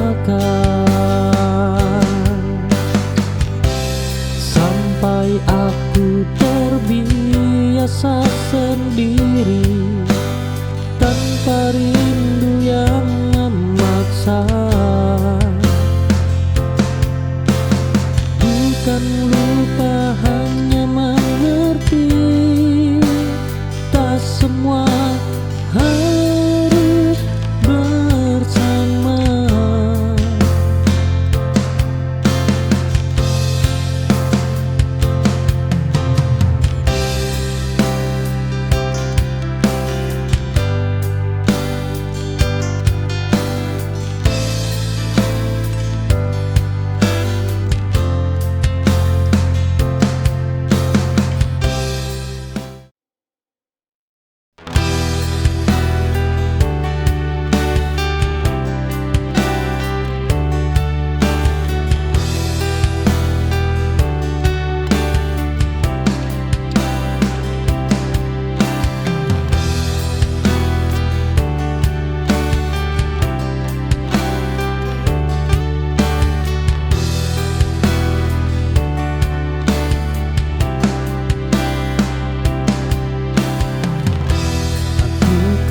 sampai aku terbiasa sendiri tanpa rindu yang memaksa. Bukan lupa, hanya mengerti tak semua harus bersama.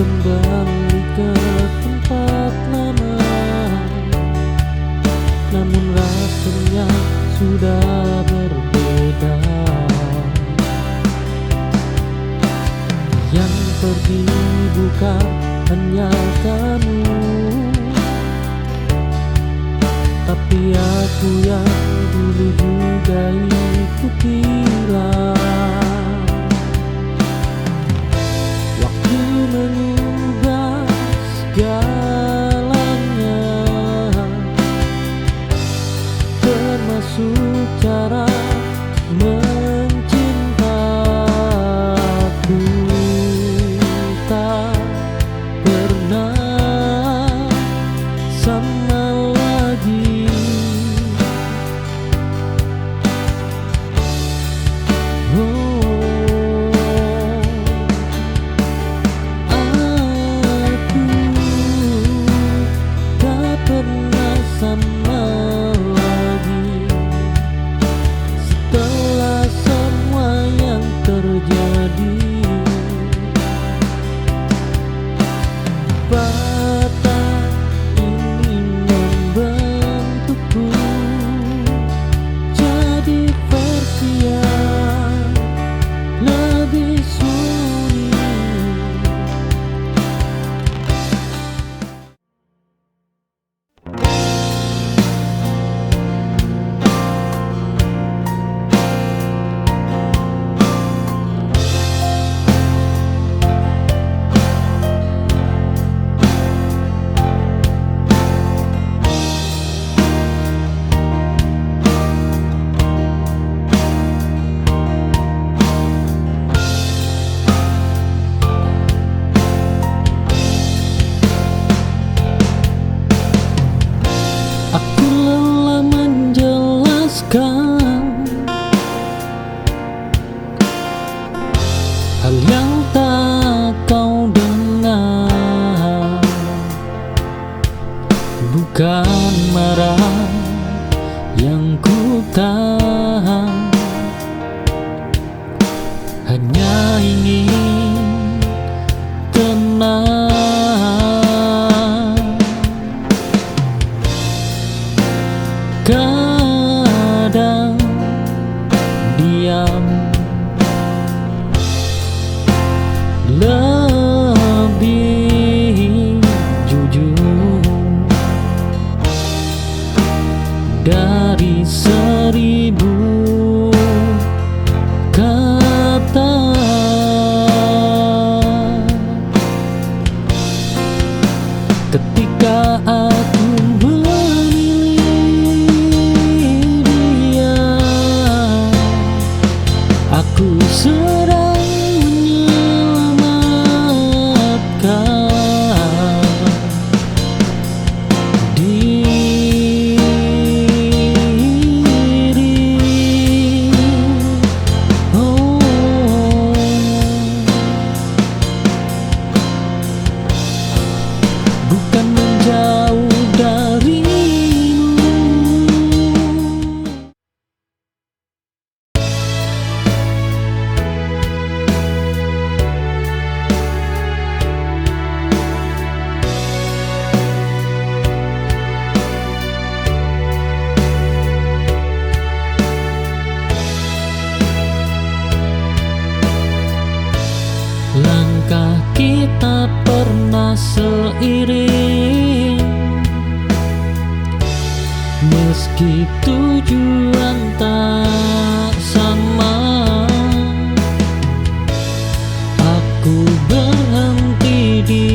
Kembali ke tempat lama, namun rasanya sudah berbeda. Yang pergi bukan hanya kamu, tapi aku yang dulu juga ikut hilang. Mengubah segalanya, termasuk cara mencintaku. Tak pernah sama lagi. Sama lagi setelah semua yang terjadi. Patah ini membentukku jadi versi yang lebih sunyi. Aku lelah menjelaskan hal yang tak kau dengar. Bukan marah yang ku tahan, hanya ingin tenang. Kadang diam lebih jujur dari 1000 kata. Ketika aku memilih dia, aku sedang seiring, meski tujuan tak sama. Aku berhenti di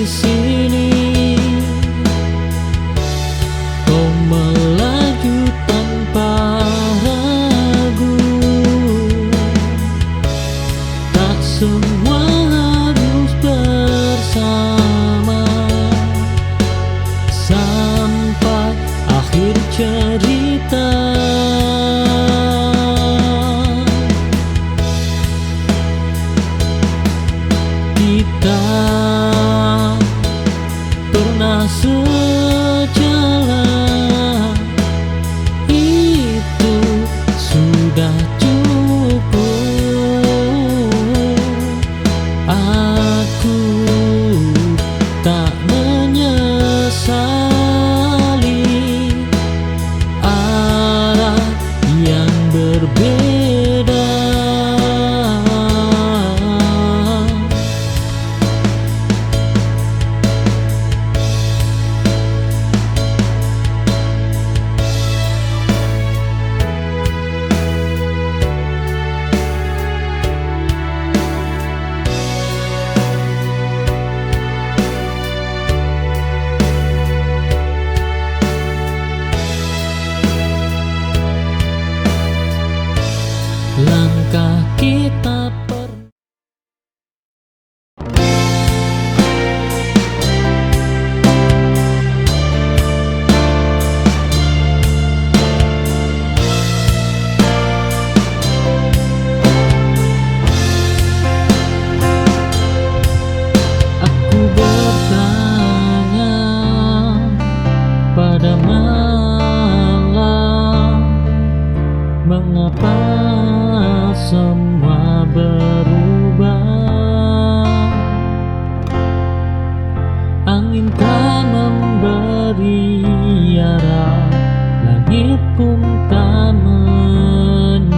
sini, kau melaju tanpa ragu. Tak semua harus bersama sampai akhir cerita. Kita pernah sejalan, itu sudah cukup. Aku tak menyesali arah yang berbeda. Langkah kita aku bertanya pada malam, mengapa semua berubah? Angin tak memberi arah, langit pun tak menjawab.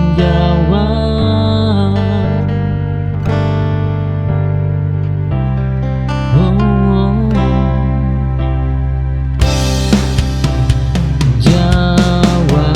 Jawaban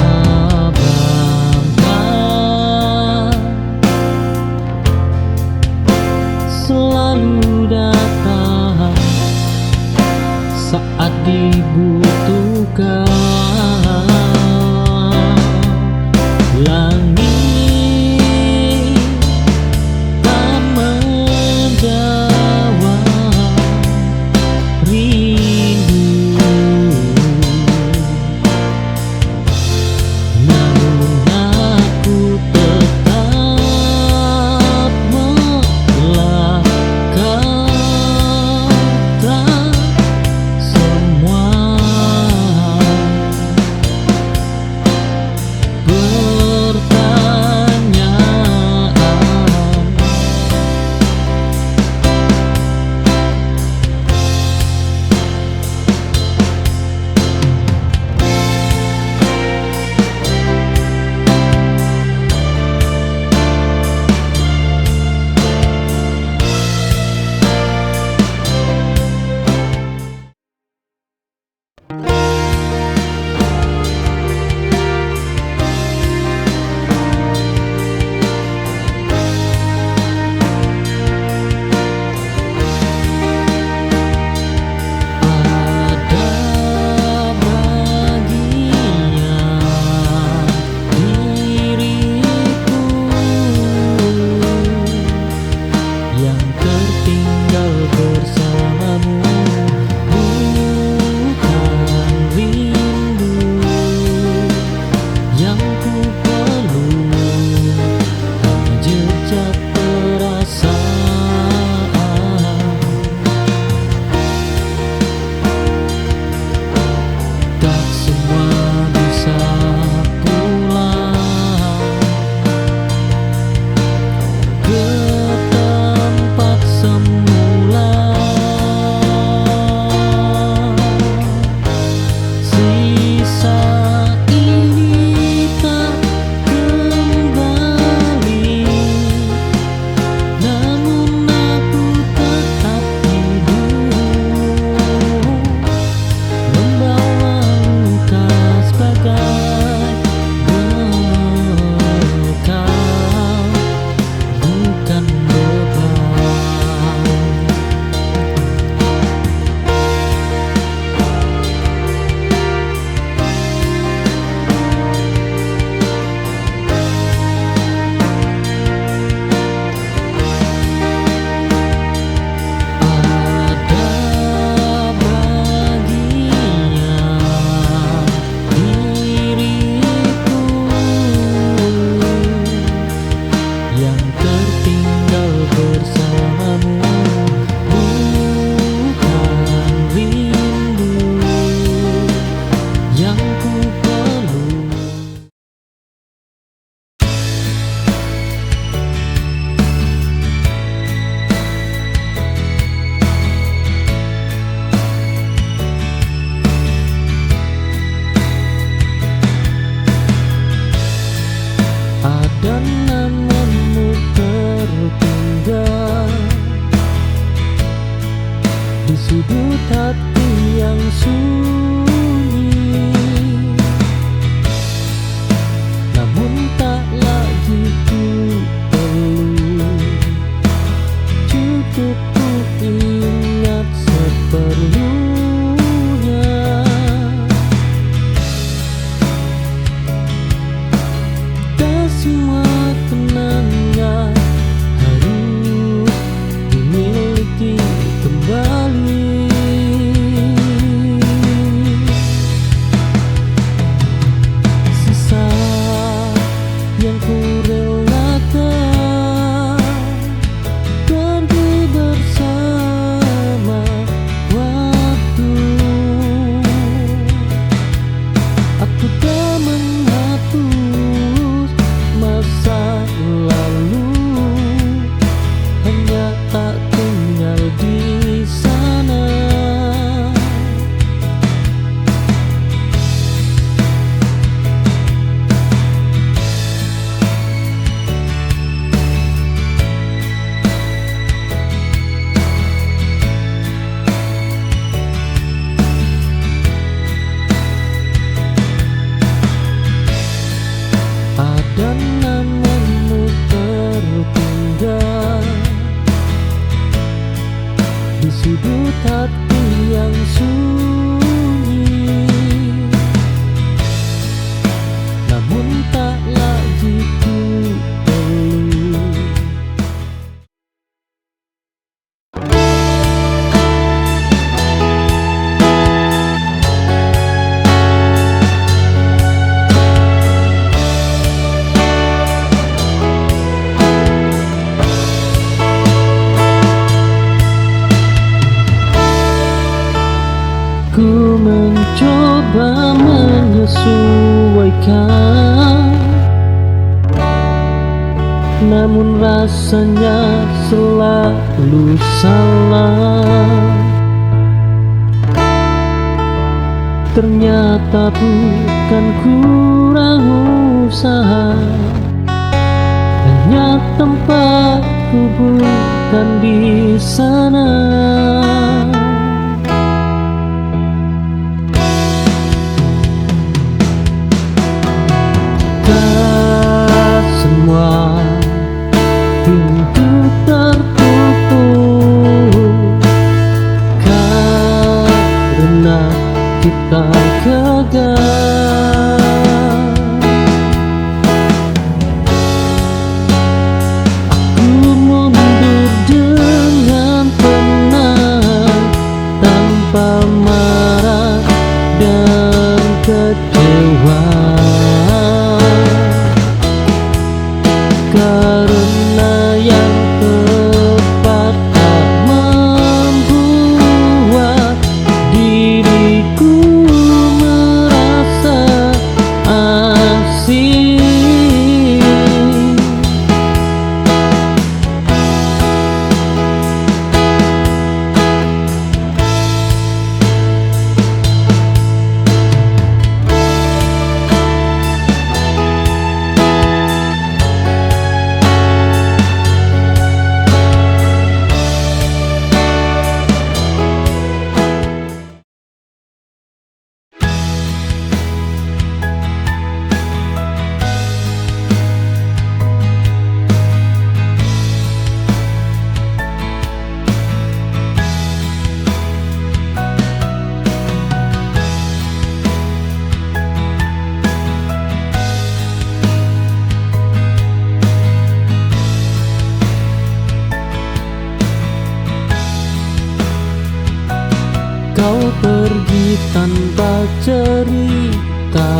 yang sunyi, namun tak lagi ku perlu. Cukup ku ingat seperlunya. Tak semua kenangan harus dimiliki kembali. Sisa yang ku relakan pergi bersama waktu. Aku tak menghapus masa lalu, hanya tak tinggal di sana. Ada namamu tertinggal di sudut hati yang sunyi, namun tak lagi ku perlu. Ku mencoba menyesuaikan, namun rasanya selalu salah. Ternyata bukan kurang usaha, hanya tempatku bukan di sana. Semua pintu tertutup karena kita gagal. Aku mundur dengan tenang, tanpa marah dan kecewa. Karena yang tepat tak membuat diriku merasa asing. Kau pergi tanpa cerita,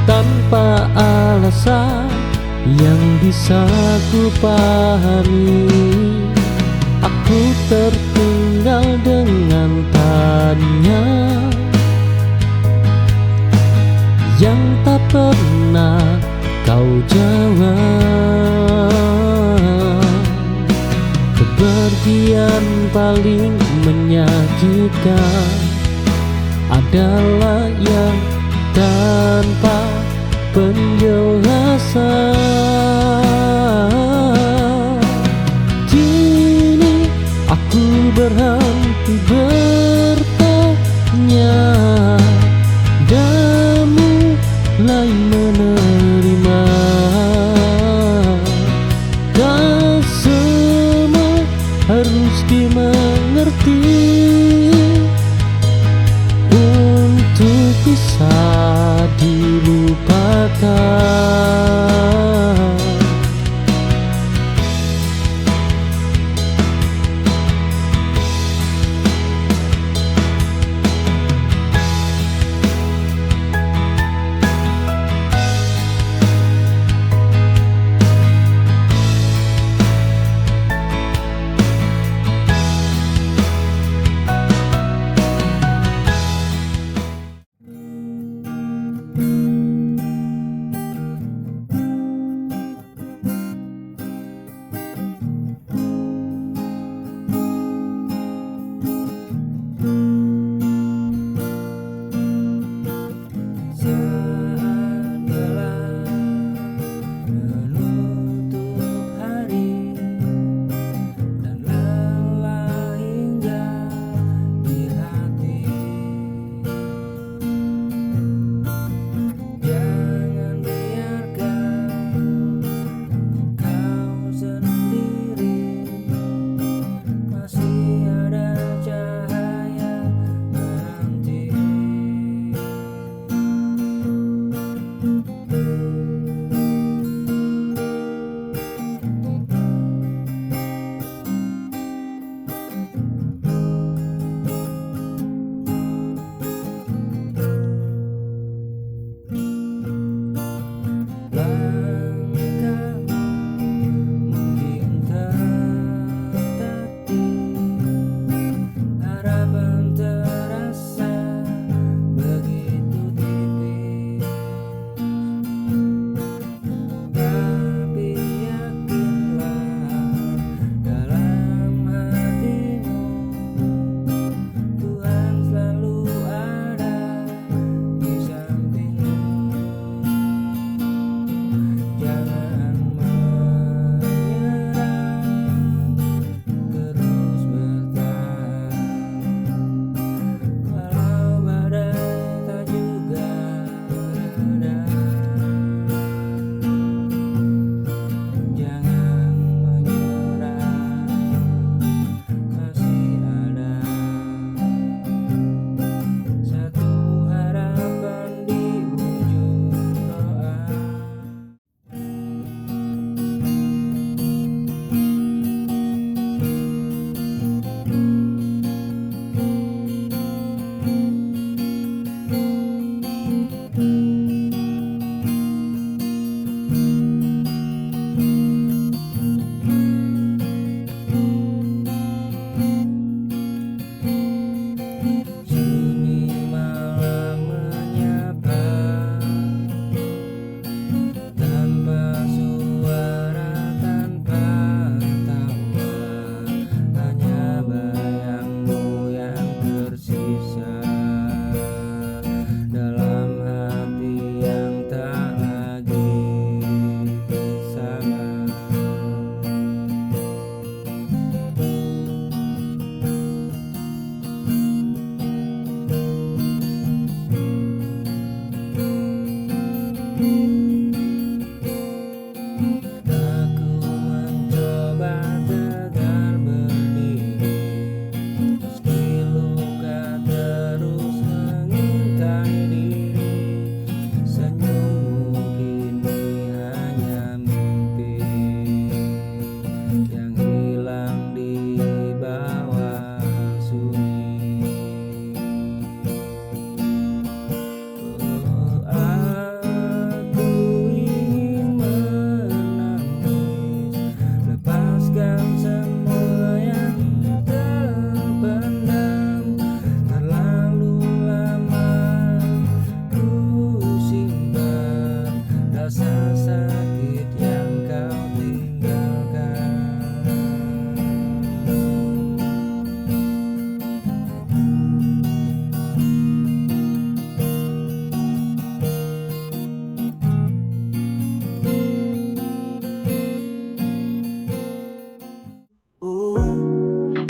tanpa alasan yang bisa ku pahami. Aku tertinggal dengan tanya yang tak pernah kau jawab. Kepergian paling menyakitkan adalah yang tanpa penjelasan. Kini aku berhenti bertanya dan mulai menerima. Dan semua harus dimengerti untuk bisa dilupakan.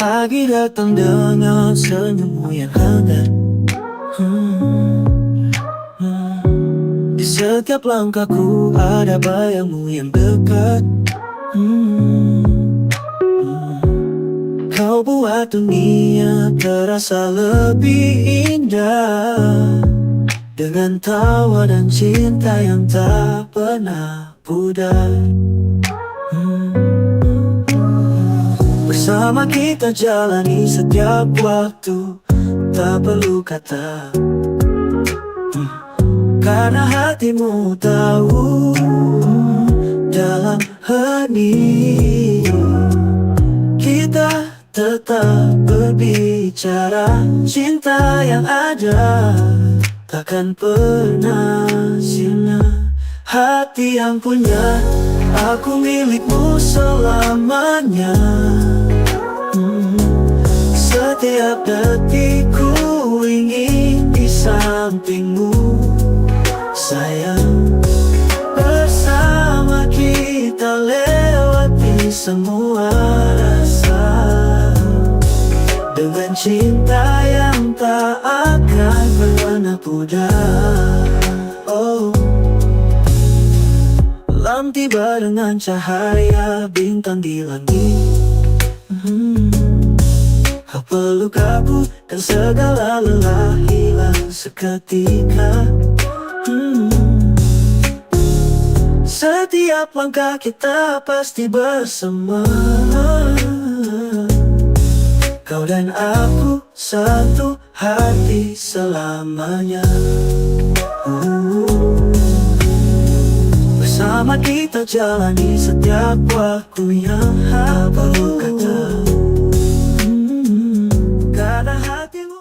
Pagi datang dengan senyummu yang hangat. Di setiap langkahku ada bayangmu yang dekat. Kau buat dunia terasa lebih indah dengan tawa dan cinta yang tak pernah pudar. Bersama kita jalani setiap waktu, tak perlu kata, karena hatimu tahu dalam hening kita tetap berbicara. Cinta yang ada takkan pernah sirna. Hati yang punya aku milikmu selamanya. Setiap detikku ingin di sampingmu, sayang. Bersama kita lewati semua rasa, dengan cinta yang tak akan pernah pudar. Oh, malam tiba dengan cahaya bintang di langit. Kau peluk aku dan segala lelah hilang seketika. Setiap langkah kita pasti bersama. Kau dan aku satu hati selamanya. Bersama kita jalani setiap waktu yang tak perlu kata, karena hatimu.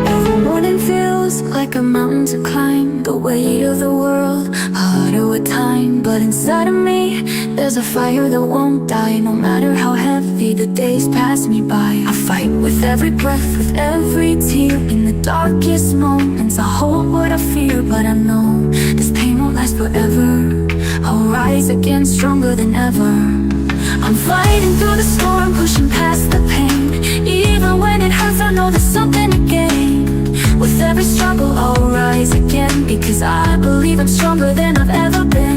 Every morning feels like a mountain to climb, the weight of the world harder with time. But inside of me there's a fire that won't die, no matter how heavy the days pass me by. I fight with every breath, with every tear. In the darkest moments I hold what I fear, but I know this pain won't last forever. I'll rise again stronger than ever. I'm fighting through the storm, pushing past the pain. Even when it hurts I know there's something to gain. With every struggle I'll rise again, because I believe I'm stronger than I've ever been.